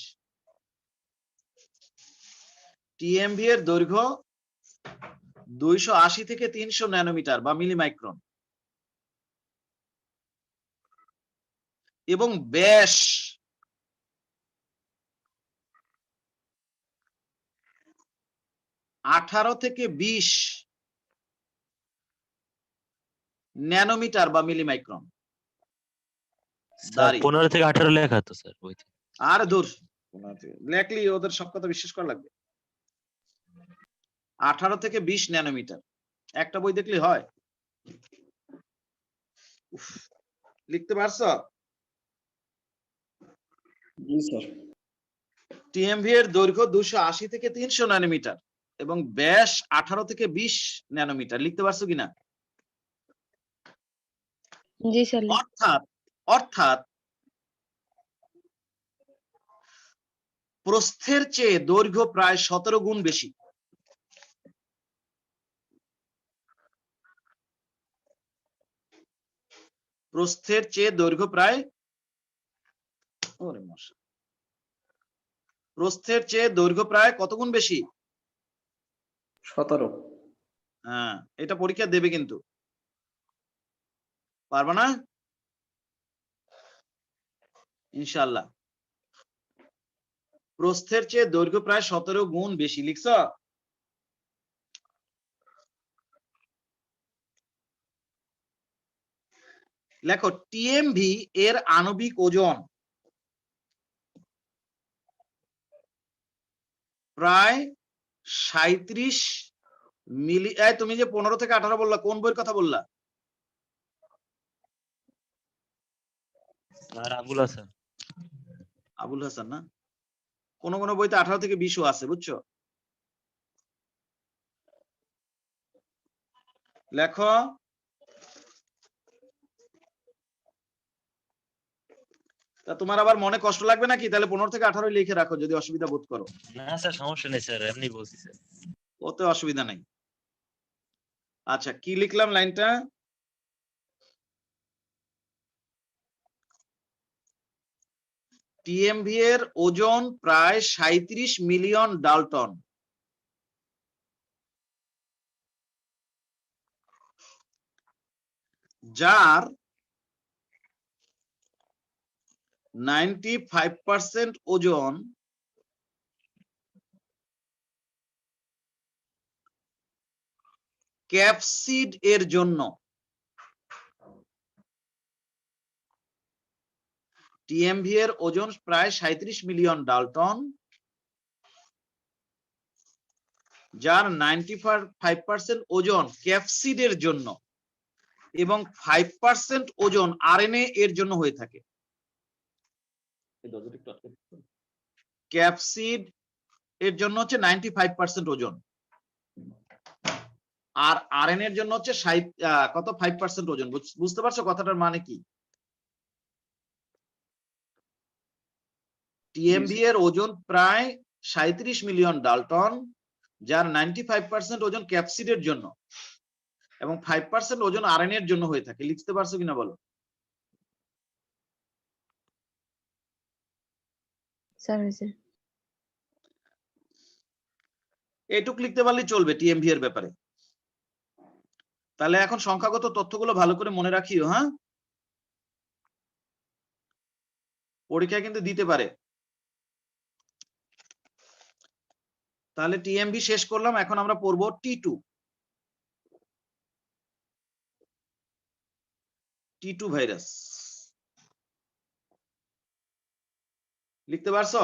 টিএমভি এর দৈর্ঘ্য 280 থেকে 300 ন্যানোমিটার বা মিলিমাইক্রন এবং ব্যাস 18 থেকে 20 ন্যানোমিটার বা মিলিমাইক্রন। স্যার 15 থেকে 18 লেখা তো স্যার বইতে। আর দূর, লেখলি ওদের সব কথা বিশ্বাস করা লাগবে। 18 থেকে 20 ন্যানোমিটার, একটা বই দেখলে হয়? উফ, লিখতে পারছো? জি স্যার। টিএমভি এর দৈর্ঘ্য 280 থেকে 300 ন্যানোমিটার এবং ব্যাস 18 থেকে 20 ন্যানোমিটার। লিখতে পারছো কিনা? জি স্যার। অর্থাৎ প্রস্থের চেয়ে দৈর্ঘ্য প্রায় 17 গুণ বেশি। প্রস্থের চেয়ে দৈর্ঘ্য প্রায় কত গুণ বেশি? 17। হ্যাঁ, এটা পরীক্ষা দেবে কিন্তু, পারবা না ইনশাআল্লাহ। প্রস্থের চেয়ে দৈর্ঘ্য প্রায় 17 গুণ বেশি। লিখছ? লেখো টিএমভি এর আণবিক ওজন প্রায় 37 মিলি। তুমি যে 15 থেকে 18 বললা, কোন বইয়ের কথা বললা? স্যার আবুল হাসান না? কোন কোন বইতে 18 থেকে 20 আছে, বুঝছো? লেখো তা তোমার আবার মনে কষ্ট লাগবে নাকি? তাহলে 15 থেকে 18 লিখে রাখো যদি অসুবিধা বোধ করো। না স্যার, সমস্যা নেই স্যার, এমনি বলছি স্যার। ওতে অসুবিধা নাই। আচ্ছা, কি লিখলাম লাইনটা? টিএমভি এর ওজন প্রায় 37 মিলিয়ন ডাল্টন। যার 95% ওজন ক্যাপসিড এর জন্য। টিএমভি এর ওজন প্রায় 37 মিলিয়ন ডাল্টন, যার 95% ওজন ক্যাপসিড এর জন্য এবং 5% ওজন আরএনএ এর জন্য হয়ে থাকে। ক্যাপসিড এর জন্য হচ্ছে 95% ওজন, আর আরএনএ এর জন্য হচ্ছে 5% ওজন। বুঝতে পারছো কথাটার মানে কি? টিএমভি এর ওজন প্রায় 37 মিলিয়ন ডাল্টন, যার 95% ওজন ক্যাপসিডের জন্য এবং 5% ওজন আরএনএ এর জন্য হয়ে থাকে। লিখতে পারছো কিনা বলো? স্যার হয়েছে। এইটুক লিখতে পারলে চলবে টিএমভি এর ব্যাপারে। তাহলে এখন সংখ্যাগত তথ্যগুলো ভালো করে মনে রাখিও। হ্যাঁ, পরীক্ষায় কিন্তু দিতে পারে। তাহলে টিএমভি শেষ করলাম, এখন আমরা পড়বো টি2। টি2 ভাইরাস লিখতে পারছো?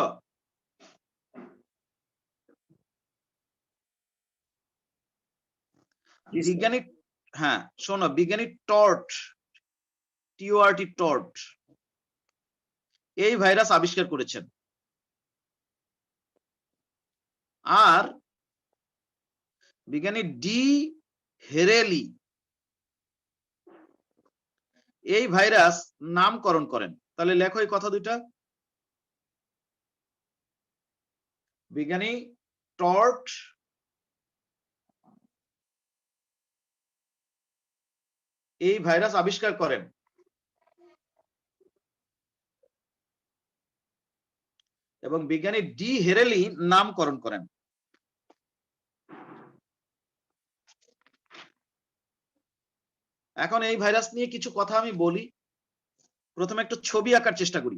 জি স্যার। বিজ্ঞানী, হ্যাঁ শোনো, বিজ্ঞানী টর্ট, টিওআরটি টর্ট এই ভাইরাস আবিষ্কার করেছেন। আর বিজ্ঞানী ডি হেরেলি এই ভাইরাস নামকরণ করেন। তাহলে লেখো এই কথা দুইটা। বিজ্ঞানী টর্ট এই ভাইরাস আবিষ্কার করেন এবং বিজ্ঞানী ডি হেরেলি নামকরণ করেন। এখন এই ভাইরাস নিয়ে কিছু কথা আমি বলি। প্রথমে একটু ছবি আঁকার চেষ্টা করি।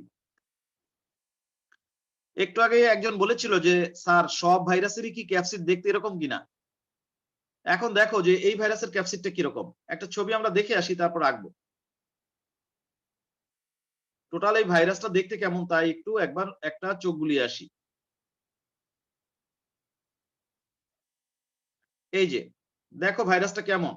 একটু আগে একজন বলেছিল যে স্যার সব ভাইরাসেরই কি ক্যাপসিড দেখতে এরকম কিনা। এখন দেখো যে এই ভাইরাসের ক্যাপসিডটা কিরকম, একটা ছবি আমরা দেখে আসি, তারপর আঁকবো। টোটাল এই ভাইরাসটা দেখতে কেমন তাই একটু একবার একটা চোখ বুলিয়ে আসি। এই যে দেখো ভাইরাসটা কেমন,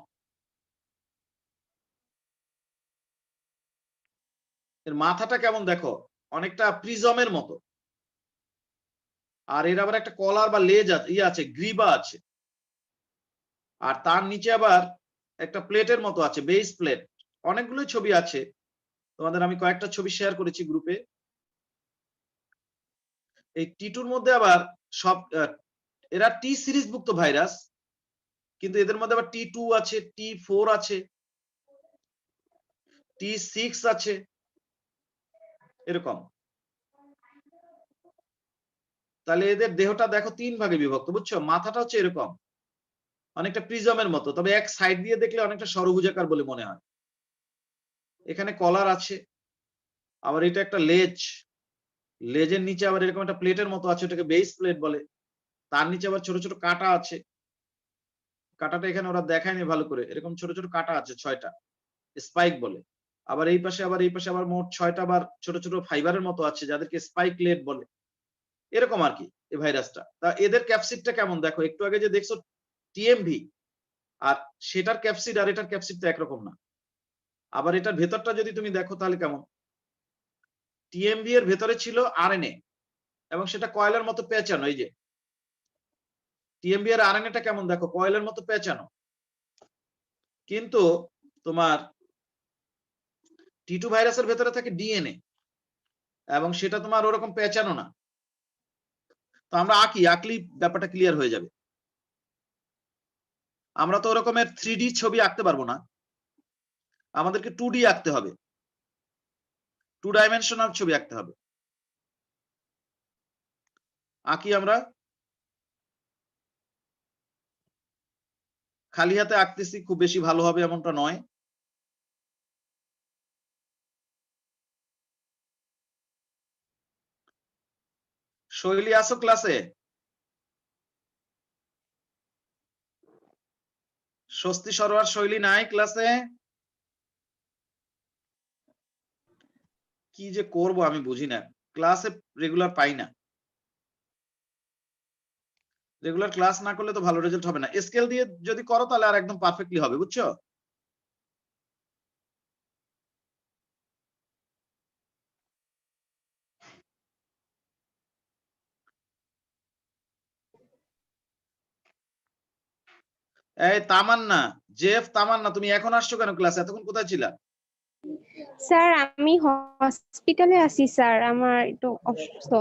এর মাথাটা কেমন দেখো, অনেকটা প্রিজমের মতো। আর এর আবার একটা কলার বা লেজ আছে, গ্রিবা আছে। আর তার নিচে আবার একটা প্লেটের মতো আছে, বেস প্লেট। অনেকগুলোই ছবি আছে, তোমাদের আমি কয়েকটা ছবি শেয়ার করেছি গ্রুপে। এই টি2-র মধ্যে আবার সব এরা টি সিরিজ ভুক্ত ভাইরাস, কিন্তু এদের মধ্যে আবার টি2 আছে, টি4 আছে, টি6 আছে, এরকম। তাহলে এদের দেহটা দেখো 3 ভাগে বিভক্ত, বুঝছো? মাথাটা হচ্ছে এরকম অনেকটা প্রিজমের মতো, তবে এক সাইড দিয়ে দেখলে অনেকটা ষড়ভুজাকার বলে মনে হয়। এখানে কলার আছে, আবার এটা একটা লেজ, লেজের নিচে আবার এরকম একটা প্লেটের মতো আছে, ওটাকে বেস প্লেট বলে। তার নিচে আবার ছোট ছোট কাঁটা আছে, কাঁটাটা এখানে ওরা দেখায়নি ভালো করে, এরকম ছোট ছোট কাঁটা আছে 6টা, স্পাইক বলে। আবার এই পাশে আবার মোট 6টা আবার ছোট ছোট ফাইবারের মতো আছে, যাদেরকে স্পাইকলেট বলে। এরকম আর কি এই ভাইরাসটা। তা এদের ক্যাপসিডটা কেমন দেখো, একটু আগে যে দেখছো টিএমভি, আর সেটার ক্যাপসিড আর এটার ক্যাপসিড তো একরকম না। আবার এটার ভেতরটা যদি তুমি দেখো তাহলে কেমন, টিএমভি এর ভেতরে ছিল আরএনএ এবং সেটা কয়েলের মতো পেঁচানো। এই যে টিএমভি এর আরএনএটা কেমন দেখো, কয়েলের মতো পেঁচানো। কিন্তু তোমার টি2 ভাইরাসের ভেতরে থাকে ডিএনএ এবং সেটা তোমার ওরকম পেঁচানো না। তো আমরা আঁকলেই ব্যাপারটা ক্লিয়ার হয়ে যাবে। আমরা তো ওরকমের 3D ছবি আঁকতে পারবো না, আমাদেরকে 2D আঁকতে হবে, 2 ডাইমেনশনাল ছবি আঁকতে হবে। আঁকি আমরা, খালি হাতে আঁকতেছি, খুব বেশি ভালো হবে এমনটা নয়। শৈলী আসো ক্লাসে? স্বস্তি সরোয়ার শৈলী নাই ক্লাসে? কি যে করব আমি বুঝি না, ক্লাসে রেগুলার পাই না। রেগুলার ক্লাস না করলে তো ভালো রেজাল্ট হবে না। স্কেল দিয়ে যদি করো তাহলে আর একদম পারফেক্টলি হবে, বুঝছো? এই তামান্না, জেফ তামান্না, তুমি এখন আসছো কেন ক্লাসে? এতক্ষণ কোথায় ছিলা? স্যার আমি হসপিটালে আছি স্যার, আমার একটু অসুস্থ।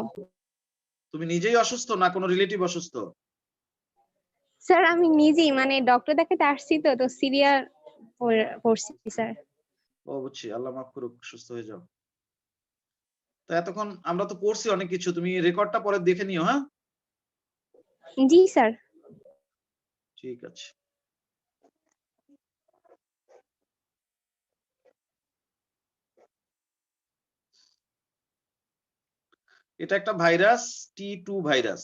তুমি নিজেই অসুস্থ না কোনো রিলেটিভ অসুস্থ? স্যার আমি নিজেই মানে ডক্টর দেখাতে আসছি, তো সিরিয়াল পড়ছি স্যার। ও বুঝছি, আল্লাহ মাফ করুক, সুস্থ হয়ে যাও। তো এতক্ষণ আমরা তো পড়ছি অনেক কিছু, তুমি রেকর্ডটা পরে দেখে নিও। হ্যাঁ জি স্যার। ঠিক আছে। এটা একটা ভাইরাস, T2 ভাইরাস।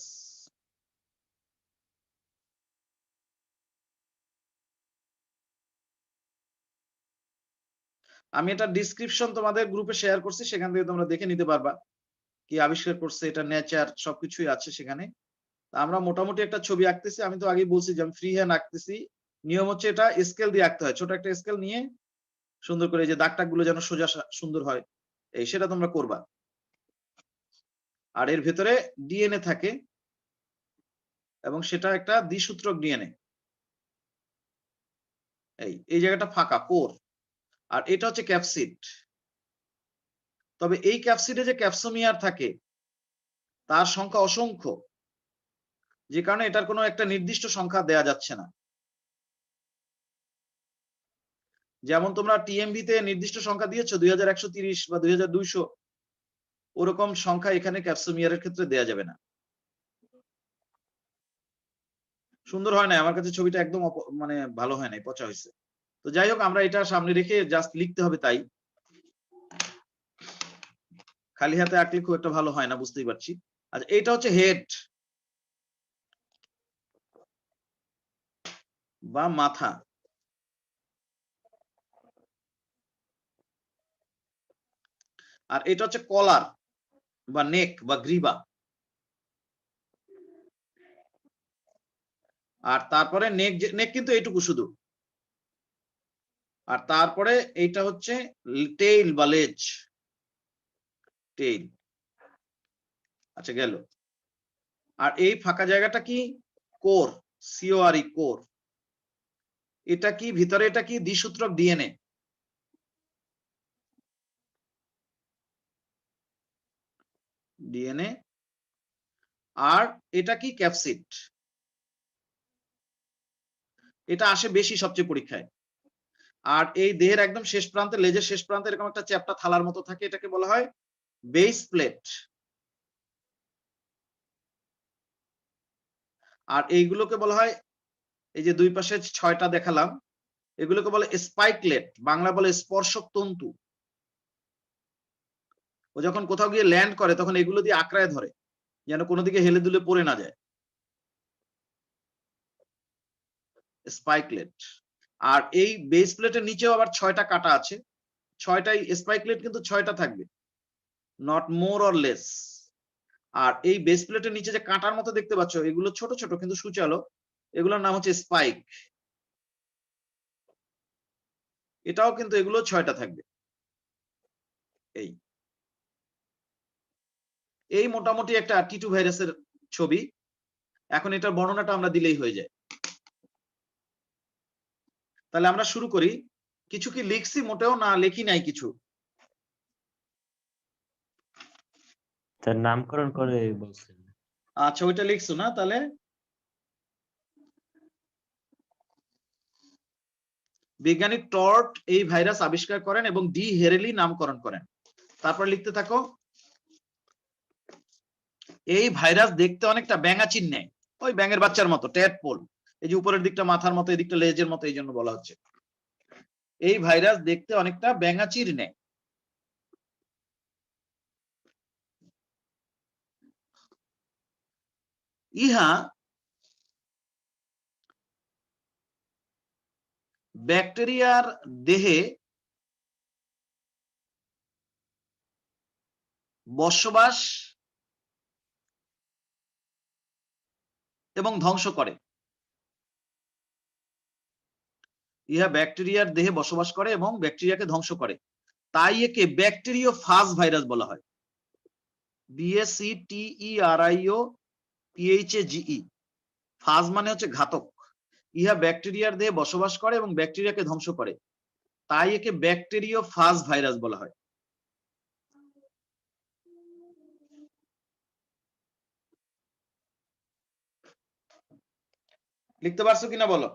আমি এটা ডিসক্রিপশন তোমাদের গ্রুপে শেয়ার করছি, সেখান থেকে তোমরা দেখে নিতে পারবা কি আবিষ্কার করছে, এটা নেচার সবকিছুই আছে সেখানে। আমরা মোটামুটি একটা ছবি আঁকতেছি, আমি তো আগেই বলছি যে আমি ফ্রি হ্যান্ড আঁকতেছি। নিয়ম হচ্ছে এটা স্কেল দিয়ে আঁকতে হয়, ছোট একটা স্কেল নিয়ে সুন্দর করে, যে দাগ টাগ গুলো যেন সোজা সুন্দর হয়, এই সেটা তোমরা করবা। আর এর ভেতরে ডিএনএ থাকে এবং সেটা একটা দ্বিসূত্রক ডিএনএ। এই জায়গাটা ফাঁকা, কোর। আর এটা হচ্ছে ক্যাপসিড। তবে এই ক্যাপসিডে যে ক্যাপসোমিয়ার থাকে তার সংখ্যা অসংখ্য, যে কারণে এটার কোনো একটা নির্দিষ্ট সংখ্যা দেয়া যাচ্ছে না। যেমন তোমরা টিএমভি তে নির্দিষ্ট সংখ্যা দিয়েছো 2130 বা 2200, ওরকম সংখ্যা এখানে ক্যাপসোমিয়ারের ক্ষেত্রে দেয়া যাবে না। সুন্দর হয় না, আমার কাছে ছবিটা একদম মানে ভালো হয় নাই, পচা হয়েছে। তো যাই হোক, আমরা এটা সামনে রেখে জাস্ট লিখতে হবে, তাই খালি হাতে আঁকলে খুব একটা ভালো হয় না, বুঝতেই পারছি। আচ্ছা, এটা হচ্ছে হেড বা মাথা। আর এটা হচ্ছে কলার বা নেক বা গ্রীবা। আর তারপরে নেক কিন্তু এইটুকু শুধু। আর তারপরে এইটা হচ্ছে টেইল বা লেজ, টেইল। আচ্ছা, গেল। আর এই ফাঁকা জায়গাটা কি? Core, C O R E, core. এটা কি ভিতরে? এটা কি দ্বিসূত্রক ডিএনএ। ডিএনএ। আর এটা কি? ক্যাপসিড। এটা আসে বেশি সবচেয়ে পরীক্ষায়। আর এই দেহের একদম শেষ প্রান্তে, লেজের শেষ প্রান্তে এরকম একটা চ্যাপ্টা থালার মতো থাকে, এটাকে বলা হয় বেস প্লেট। আর এইগুলোকে বলা হয়, এই যে দুই পাশে 6টা দেখালাম, এগুলোকে বলে স্পাইকলেট, বাংলা বলে স্পর্শক তন্তু। ও যখন কোথাও গিয়ে ল্যান্ড করে তখন এগুলো দিয়ে আঁকড়ায় ধরে, যেন কোনো দিকে হেলে দুলে পড়ে না যায়। স্পাইকলেট। আর এই বেস প্লেটের নিচেও আবার 6টা কাটা আছে। 6টাই স্পাইকলেট, কিন্তু 6টা থাকবে, নট মোর অর লেস। আর এই বেস প্লেটের নিচে যে কাঁটার মতো দেখতে পাচ্ছ, এগুলো ছোট ছোট কিন্তু সুচালো, এগুলোর নাম হচ্ছে স্পাইক। এটাও কিন্তু, এগুলো 6টা থাকবে। এই মোটামুটি একটা T2 ভাইরাসের ছবি। এখন এটার বর্ণনাটা আমরা দিলেই হয়ে যায়। তাহলে আমরা শুরু করি। কিছু কি লিখছি? মোটেও না, লেখি নাই কিছু। তার নামকরণ করে বলছেন। আচ্ছা, ওইটা লিখছো না? তাহলে বিজ্ঞানী টর্ট এই ভাইরাস আবিষ্কার করেন এবং ডি হেরেলি নামকরণ করেন। তারপর লিখতে থাকো। এই ভাইরাস দেখতে অনেকটা ব্যাঙাচির ন্যায়, ওই ব্যাঙের বাচ্চার মতো, ট্যাডপোল। এই যে উপরের দিকটা মাথার মতো, এই দিকটা লেজের মতো, এই জন্য বলা হচ্ছে এই ভাইরাস দেখতে অনেকটা ব্যাঙাচির ন্যায়। ইহা ব্যাকটেরিয়ার দেহে বসবাস এবং ধ্বংস করে। ইহা ব্যাকটেরিয়ার দেহে বসবাস করে এবং ব্যাকটেরিয়াকে ধ্বংস করে, তাই একে ব্যাকটেরিওফাজ ভাইরাস বলা হয়। BACTERIOPHAGE। ফাজ মানে হচ্ছে ঘাতক। ইহা ব্যাকটেরিয়ার দেহে বসবাস করে এবং ব্যাকটেরিয়াকে ধ্বংস করে, তাই একে ব্যাকটেরিওফাজ ভাইরাস বলা হয়। লিখতে পারছো কিনা বলো?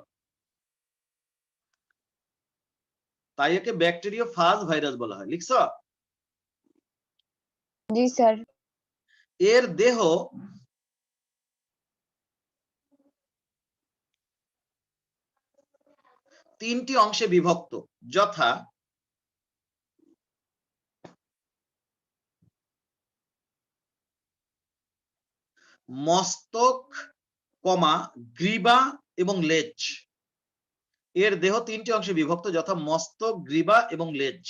তাই একে ব্যাকটেরিওফাজ ভাইরাস বলা হয়। লিখছো? জি স্যার। এর দেহ তিনটি অংশে বিভক্ত, যথা মস্তক, কমা, গ্রীবা এবং লেজ। এর দেহ 3টি অংশে বিভক্ত, যথা মস্তক, গ্রীবা এবং লেজ।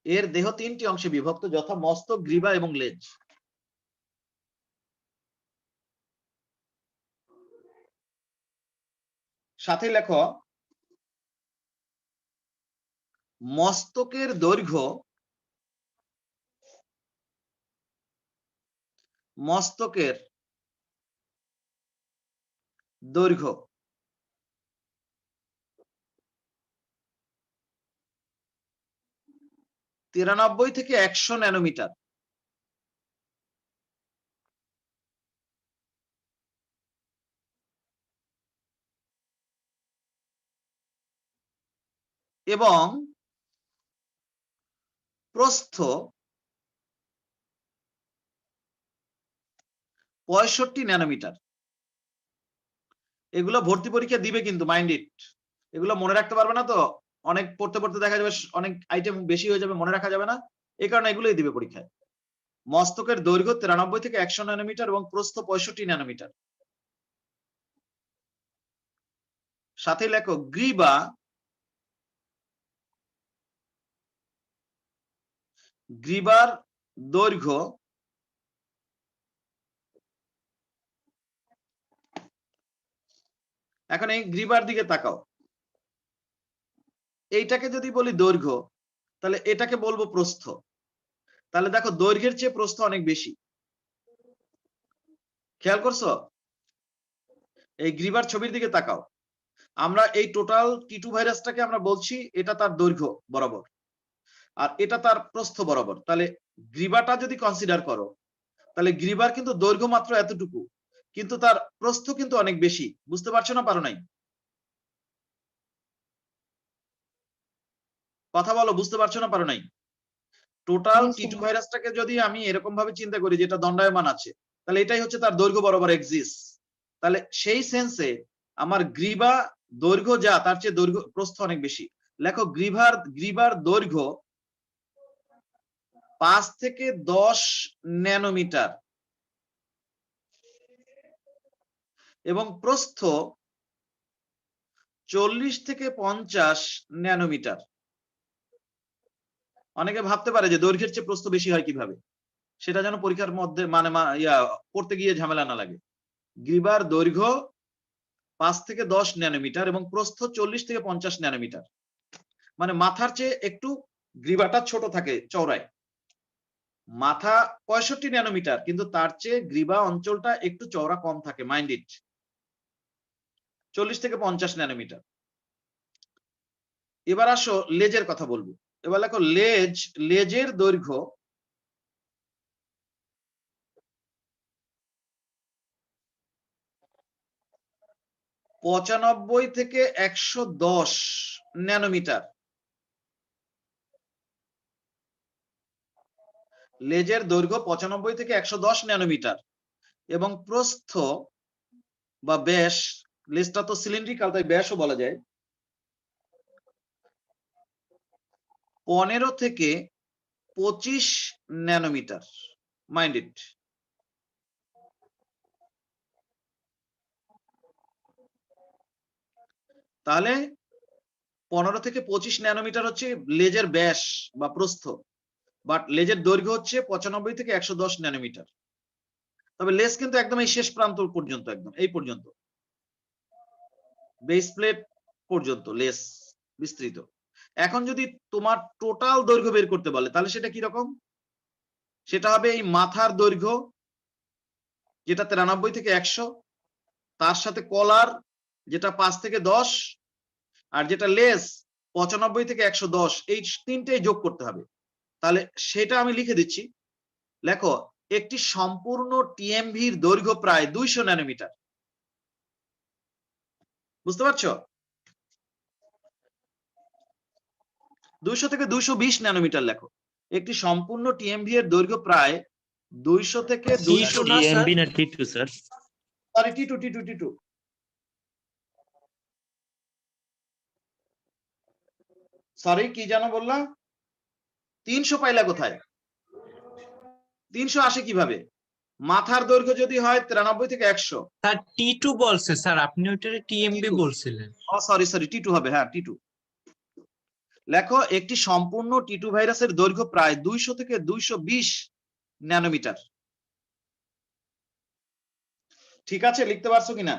এর দেহ 3টি অংশে বিভক্ত, যথা মস্তক, গ্রীবা এবং লেজ। সাথে লেখো মস্তকের দৈর্ঘ্য, মস্তকের দৈর্ঘ্য 93 থেকে 100 ন্যানোমিটার। এবং প্রস্থ 65 ন্যানোমিটার। এগুলো ভর্তি পরীক্ষা দিবে কিন্তু, মাইন্ড ইট। এগুলো মনে রাখতে পারবে না তো, অনেক পড়তে পড়তে দেখা যাবে অনেক আইটেম বেশি হয়ে যাবে, মনে রাখা যাবে না, এই কারণে এগুলোই দিবে পরীক্ষায়। মস্তকের দৈর্ঘ্য 93 থেকে 100 ন্যানোমিটার এবং প্রস্থ 65 ন্যানোমিটার। সাথে লেখো গ্রীবা, গ্রীবার দৈর্ঘ্য এখন এই গ্রীবার দিকে তাকাও। এইটাকে যদি বলি দৈর্ঘ্য, তাহলে এটাকে বলবো প্রস্থ। তাহলে দেখো দৈর্ঘ্যের চেয়ে প্রস্থ অনেক বেশি। খেয়াল করছো? এই গ্রীবার ছবির দিকে তাকাও। আমরা এই টোটাল টি2 ভাইরাসটাকে আমরা বলছি এটা তার দৈর্ঘ্য বরাবর, আর এটা তার প্রস্থ বরাবর। তাহলে গ্রীবাটা যদি কনসিডার করো, তাহলে গ্রীবার কিন্তু দৈর্ঘ্য মাত্র এতটুকু, কিন্তু তার প্রস্থ কিন্তু অনেক বেশি। বুঝতে পারছো না পারো নাই? কথা বলো, বুঝতে পারছো না পারো নাই? টোটাল টি2 ভাইরাসটাকে যদি আমি এরকম ভাবে চিন্তা করি যেটা দণ্ডায়মান আছে, তাহলে এটাই হচ্ছে তার দৈর্ঘ্য বরাবর এক্সিস্ট। তাহলে সেই সেন্সে আমার গ্রীবা দৈর্ঘ্য যা, তার চেয়ে দৈর্ঘ্য প্রস্থ অনেক বেশি। লেখো গ্রীবার দৈর্ঘ্য 5 থেকে 10 ন্যানোমিটার এবং প্রস্থ 40 থেকে 50 ন্যানোমিটার। অনেকে ভাবতে পারে যে দৈর্ঘ্যের চেয়ে প্রস্থ বেশি হয় কিভাবে, সেটা যেন পরীক্ষার মধ্যে পড়তে গিয়ে ঝামেলা না লাগে। গ্রীবার দৈর্ঘ্য 5 থেকে 10 ন্যানোমিটার এবং প্রস্থ 40 থেকে 50 ন্যানোমিটার। মানে মাথার চেয়ে একটু গ্রীবাটা ছোট থাকে চওড়ায়। মাথা 65 ন্যানোমিটার, কিন্তু তার চেয়ে গ্রীবা অঞ্চলটা একটু চওড়া কম থাকে, মাইন্ড ইট। 40 থেকে 50 ন্যানোমিটার। এবার আসো লেজের কথা বলবো। এবার দেখো লেজের দৈর্ঘ্য 95 থেকে 110 ন্যানোমিটার। লেজের দৈর্ঘ্য 95 থেকে 110 ন্যানোমিটার এবং প্রস্থ বা ব্যাস, লেজটা তো সিলিন্ড্রিক্যাল তাই ব্যাসও বলা যায়, 15 থেকে 25 ন্যানোমিটার। Mind it. তাহলে 15 থেকে 25 ন্যানোমিটার হচ্ছে লেজের ব্যাস বা প্রস্থ, বাট লেজের দৈর্ঘ্য হচ্ছে 95 থেকে 110 ন্যানোমিটার। তবে লেজ কিন্তু একদম এই শেষ প্রান্ত পর্যন্ত, একদম এই পর্যন্ত, বেস প্লেট পর্যন্ত লেজ বিস্তৃত। এখন যদি তোমার টোটাল দৈর্ঘ্য বের করতে বলে, তাহলে সেটা কি রকম? সেটা হবে এই মাথার দৈর্ঘ্য যেটা 93 থেকে 100, তার সাথে কলার যেটা 5 থেকে 10, আর যেটা লেজ 95 থেকে 110, এই তিনটেই যোগ করতে হবে। তাহলে সেটা আমি লিখে দিচ্ছি। লেখো একটি সম্পূর্ণ টিএমভির দৈর্ঘ্য প্রায় 200 ন্যানোমিটার। বুঝতে পারছো? 200 থেকে 220 ন্যানোমিটার লেখো। একটি সম্পূর্ণ টিএমভি এর দৈর্ঘ্য প্রায় 200 থেকে 200 টিএমবি না টি2 স্যার? সরি টি2। সরি কি জানো বললা? 300 পাইলা কোথায়? 300 আসে কিভাবে? মাথার দৈর্ঘ্য যদি হয় 93 থেকে 100। স্যার T2 বলছে স্যার, আপনি ওইটারে TMB T2 বলছিলেন। সরি T2 হবে, হ্যাঁ T2। লেখো একটি সম্পূর্ণ T2 ভাইরাসের দৈর্ঘ্য প্রায় 200 থেকে 220 ন্যানোমিটার। ঠিক আছে, লিখতে পারছো কিনা?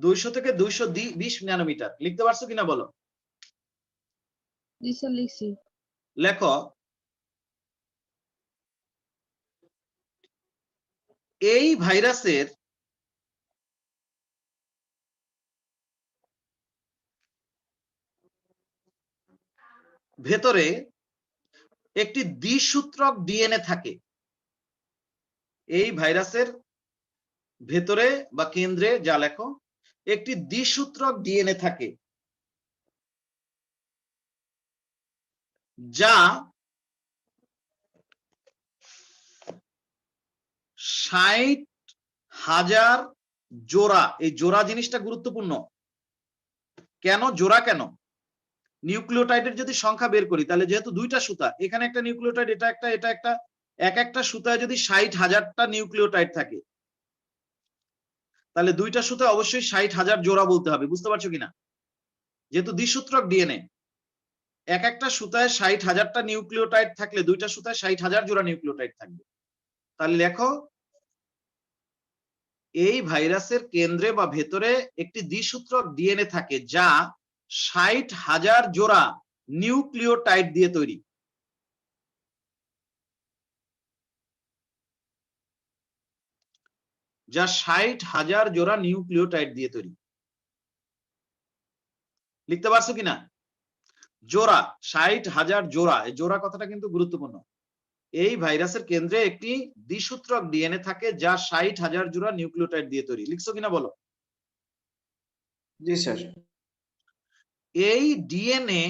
দুইশো থেকে 220 ন্যানোমিটার লিখতে পারছো কিনা বলো? জি স্যার লিখছি। লেখো এই ভাইরাসের ভেতরে একটি দ্বিসূত্রক ডিএনএ থাকে। এই ভাইরাসের ভেতরে বা কেন্দ্রে যা লেখো একটি দ্বিসূত্রক ডিএনএ থাকে যা 60,000 জোড়া, এই জোড়া জিনিসটা গুরুত্বপূর্ণ। কেন জোড়া? কেন নিউক্লিওটাইডের যদি সংখ্যা বের করি তাহলে যেহেতু দুইটা সুতা, এখানে একটা নিউক্লিওটাইড, এটা একটা, এক একটা সুতায় যদি 60,000টা নিউক্লিওটাইড থাকে তাহলে দুইটা সুতায় অবশ্যই 60,000 জোড়া বলতে হবে। বুঝতে পারছো কিনা? যেহেতু দ্বিসূত্রক ডিএনএ, এক একটা সুতায় 60,000টা নিউক্লিওটাইড থাকলে দুইটা সুতায় 60,000 জোড়া নিউক্লিওটাইড থাকবে। তাহলে লেখো এই ভাইরাসের কেন্দ্রে বা ভেতরে একটি দ্বিসূত্রক ডিএনএ থাকে যা 60,000 জোড়া নিউক্লিওটাইড দিয়ে তৈরি। যা 60,000 জোড়া নিউক্লিওটাইড দিয়ে তৈরি। লিখতে পারছো কিনা? জোড়া, 60,000 জোড়া, এই জোড়া কথাটা কিন্তু গুরুত্বপূর্ণ। এই ভাইরাসের কেন্দ্রে একটি দ্বিসূত্রক ডিএনএ থাকে যা 60,000 জোড়া নিউক্লিওটাইড দিয়ে তৈরি। লিখছো কিনা বলো? জি স্যার। এই ডিএনএ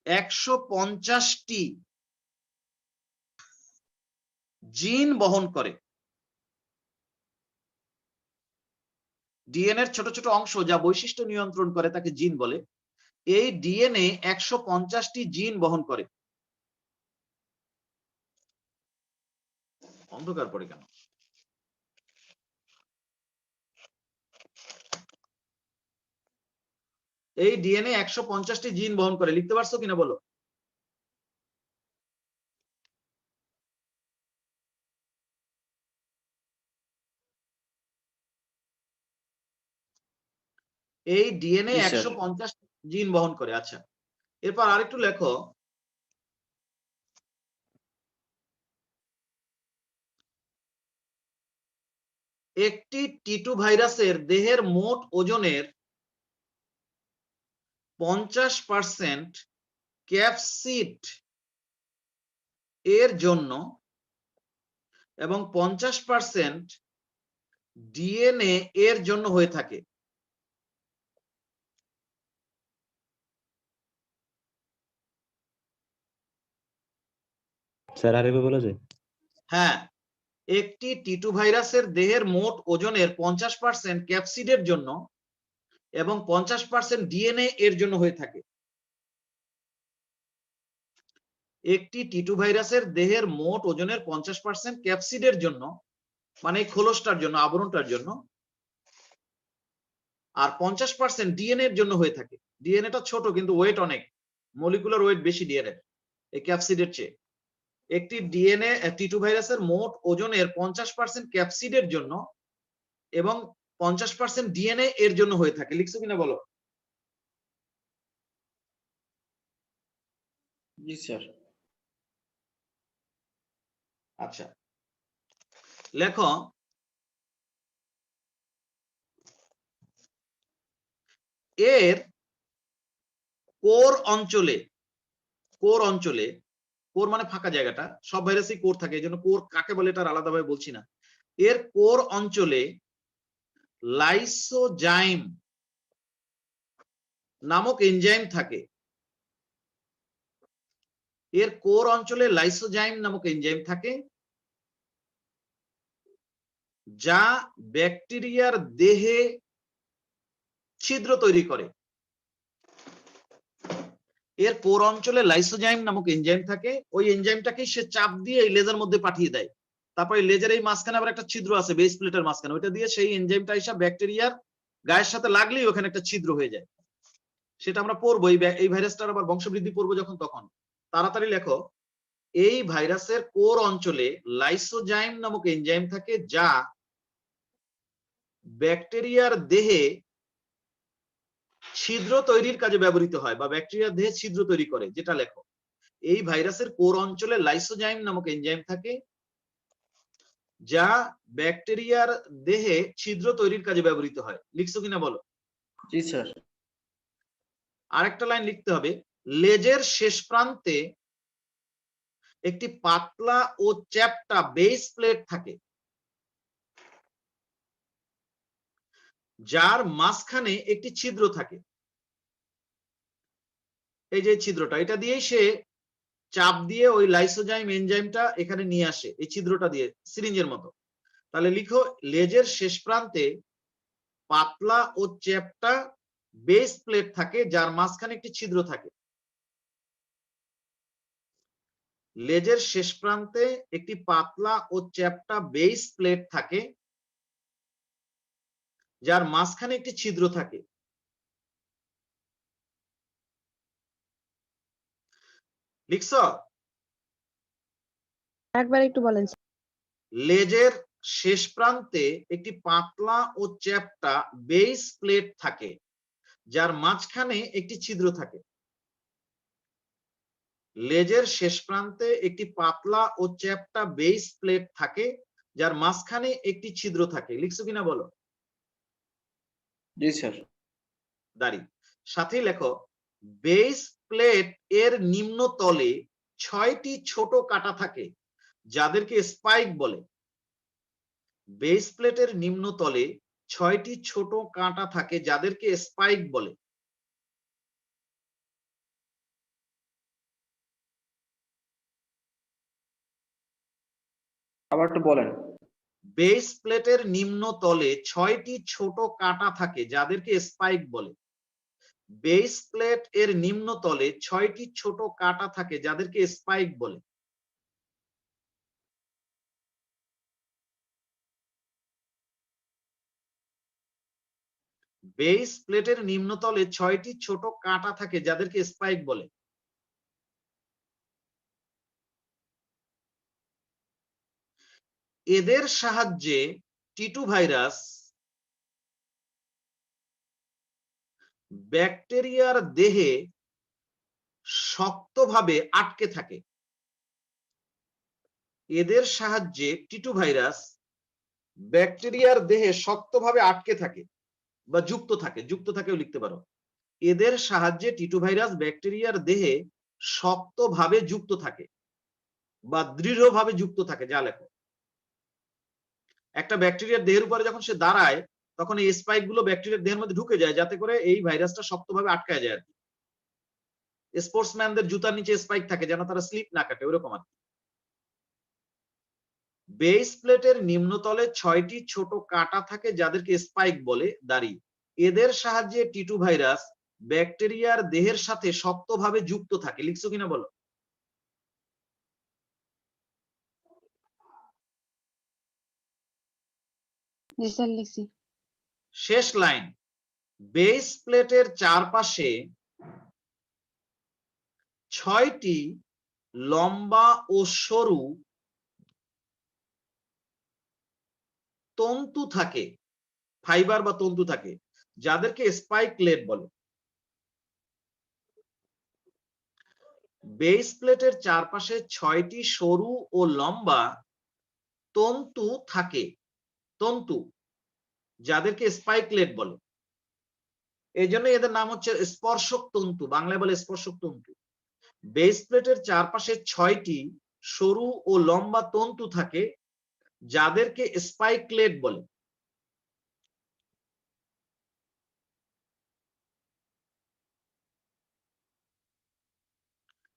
150টি জিন বহন করে। ডিএনএর ছোট ছোট অংশ যা বৈশিষ্ট্য নিয়ন্ত্রণ করে তাকে জিন বলে। এই ডিএনএ 150টি জিন বহন করে। অন্ধকার পড়ে কেন? এই ডিএনএ 150টি জিন বহন করে। লিখতে পারছো কিনা বলো? এই ডিএনএ জি, স্যার। 150 জিন বহন করে। আচ্ছা, এরপর আরেকটু লেখো একটি টিটু ভাইরাসের দেহের মোট ওজনের 50% ক্যাপসিড এর জন্য এবং 50% ডিএনএ এর জন্য হয়ে থাকে। স্যার আরেকবার বলা যায়? হ্যাঁ, একটি টিটু ভাইরাসের দেহের মোট ওজনের 50% ক্যাপসিডের জন্য এবং 50% ডিএনএ এর জন্য হয়ে থাকে। একটি টিটু ভাইরাসের দেহের মোট ওজনের 50% ক্যাপসিডের জন্য, মানে খোলসটার জন্য, আবরণটার জন্য, আর 50% ডিএনএ এর জন্য হয়ে থাকে। ডিএনএটা ছোট কিন্তু ওয়েট অনেক, মলিকুলার ওয়েট বেশি ডিএনএ এই ক্যাপসিডের চেয়ে। একটি ডিএনএ টিটু ভাইরাসের মোট ওজনের 50% ক্যাপসিডের জন্য এবং 50% ডিএনএ এর জন্য হয়ে থাকে। লিখছো কিনা বলো? জি স্যার। আচ্ছা, লেখো এর কোর অঞ্চলে, কোর অঞ্চলে, কোর মানে ফাঁকা জায়গাটা, সব ভাইরাসই কোর থাকে, এই জন্য কোর কাকে বলে এটা আলাদাভাবে বলছি না। এর কোর অঞ্চলে লাইসোজাইম নামক এনজাইম থাকে। এর কোর অঞ্চলে লাইসোজাইম নামক এনজাইম থাকে যা ব্যাকটেরিয়ার দেহে ছিদ্র তৈরি করে। এর কোর অঞ্চলে লাইসোজাইম নামক এনজাইম থাকে, ওই এনজাইমটাকে সে চাপ দিয়ে এই লেজার মধ্যে পাঠিয়ে দেয়। তারপরে লেজার এই মাঝখানে আবার একটা ছিদ্র আছে বেস প্লেটের মাঝখানে, ওইটা দিয়ে সেই এনজাইমটা এসে ব্যাকটেরিয়ার গায়ের সাথে লাগলেই ওখানে একটা ছিদ্র হয়ে যায়। সেটা আমরা পড়বো, এই ভাইরাসটার আবার বংশবৃদ্ধি পড়বো যখন তখন। তাড়াতাড়ি লেখো, এই ভাইরাসের কোর অঞ্চলে লাইসোজাইম নামক এনজাইম থাকে, যা ব্যাকটেরিয়ার দেহে ছিদ্র তৈরির কাজে ব্যবহৃত হয় বা ব্যাকটেরিয়ার দেহে ছিদ্র তৈরি করে। যেটা লেখো, এই ভাইরাসের কোর অঞ্চলে লাইসোজাইম নামক এনজাইম থাকে, যা ব্যাকটেরিয়ার দেহে ছিদ্র তৈরির কাজে ব্যবহৃত হয়। লিখছো কিনা বলো? জি স্যার। আরেকটা লাইন লিখতে হবে, লেজের শেষ প্রান্তে একটি পাতলা ও চ্যাপ্টা বেস প্লেট থাকে, যার মাঝখানে একটি ছিদ্র থাকে। এই যে ছিদ্রটা, এটা দিয়েই সে চাপ দিয়ে ওই লাইসোজাইম এনজাইমটা এখানে নিয়ে আসে, এই ছিদ্রটা দিয়ে সিরিঞ্জের মতো। তাহলে লিখো, লেজের শেষ প্রান্তে পাতলা ও চ্যাপ্টা বেস প্লেট থাকে, যার মাঝখানে একটি ছিদ্র থাকে। লেজের শেষ প্রান্তে একটি পাতলা ও চ্যাপ্টা বেস প্লেট থাকে, যার মাঝখানে একটি ছিদ্র থাকে। লিখছো? একবার একটু বলেন। লেজের শেষ প্রান্তে একটি পাতলা ও চ্যাপ্টা বেস প্লেট থাকে, যার মাঝখানে একটি ছিদ্র থাকে। লেজের শেষ প্রান্তে একটি পাতলা ও চ্যাপ্টা বেস প্লেট থাকে, যার মাঝখানে একটি ছিদ্র থাকে। লিখছো কিনা বলো? জি স্যার। দাঁড়ি সাথে লেখো, বেস প্লেট এর নিম্ন তলে 6টি ছোট কাটা থাকে, যাদেরকে স্পাইক বলে। বেস প্লেটের নিম্ন তলে 6টি ছোট কাঁটা থাকে, যাদেরকে স্পাইক বলে। আবার একটু বলেন। বেস প্লেটের নিম্ন তলে 6টি ছোট কাঁটা থাকে, যাদেরকে স্পাইক বলে। বেস প্লেট এর নিম্ন তলে 6টি ছোট কাঁটা থাকে, যাদেরকে স্পাইক বলে। বেস প্লেটের নিম্নতলে 6টি ছোট কাঁটা থাকে, যাদেরকে স্পাইক বলে। এদের সাহায্যে টিটু ভাইরাস ব্যাকটেরিয়ার দেহে শক্তভাবে আটকে থাকে। এদের সাহায্যে টিটু ভাইরাস ব্যাকটেরিয়ার দেহে শক্তভাবে আটকে থাকে বা যুক্ত থাকে, যুক্ত থাকেও লিখতে পারো। এদের সাহায্যে টিটু ভাইরাস ব্যাকটেরিয়ার দেহে শক্তভাবে যুক্ত থাকে বা দৃঢ়ভাবে যুক্ত থাকে। যা লেখো, একটা ব্যাকটেরিয়ার দেহের উপরে যখন সে দাঁড়ায়, তখন এই স্পাইক গুলো ব্যাকটেরিয়ার দেহের মধ্যে ঢুকে যায়, যাতে করে এই ভাইরাসটা শক্তভাবে আটকায় যায় আর কি। স্পোর্টসম্যানদের জুতার নিচে স্পাইক থাকে, যেন তারা স্লিপ না কাটে, ওরকম আর কি। বেস প্লেটের নিম্নতলে 6টি ছোট কাঁটা থাকে, যাদেরকে স্পাইক বলে। দাড়ি, এদের সাহায্যে টিটু ভাইরাস ব্যাকটেরিয়ার দেহের সাথে শক্তভাবে যুক্ত থাকে। লিখছো কিনা বলো? জি স্যার, লিখছি। শেষ লাইন, বেস প্লেটের চারপাশে 6টি লম্বা ও সরু তন্তু থাকে, ফাইবার বা তন্তু থাকে, যাদেরকে স্পাইকলেট বলে। বেস প্লেটের চারপাশে 6টি সরু ও লম্বা তন্তু থাকে, তন্তু, যাদেরকে স্পাইকলেট বলে। এই জন্য এদের নাম হচ্ছে স্পর্শক তন্তু, বাংলায় বলে স্পর্শক তন্তু। বেস প্লেটের চারপাশে 6টি সরু ও লম্বা তন্তু থাকে, যাদেরকে স্পাইকলেট বলে।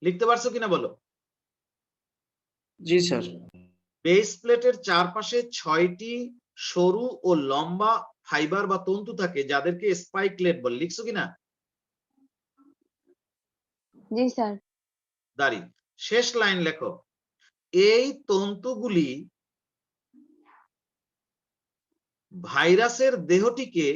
লিখতে পারছো কিনা বলো? জি স্যার। বেস প্লেটের চারপাশে 6টি সরু ও লম্বা ফাইবার বা তন্তু থাকে যাদেরকে স্পাইকলেট বলে, লিখছো কিনা? জি স্যার। দাঁড়ি, শেষ লাইন লেখো, এই তন্তুগুলি ভাইরাসের দেহটিকে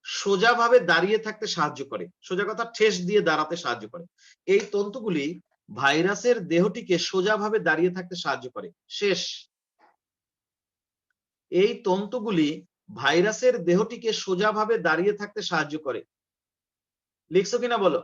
সোজাভাবে দাঁড়িয়ে থাকতে সাহায্য করে। সোজা কথা, ঠেস দিয়ে দাঁড়াতে সাহায্য করে। এই তন্তুগুলি ভাইরাসের দেহটিকে সোজাভাবে দাঁড়িয়ে থাকতে সাহায্য করে। শেষ। এই তন্তুগুলি ভাইরাসের দেহটিকে সোজাভাবে দাঁড়িয়ে থাকতে সাহায্য করে। লিখছো কিনা বলো?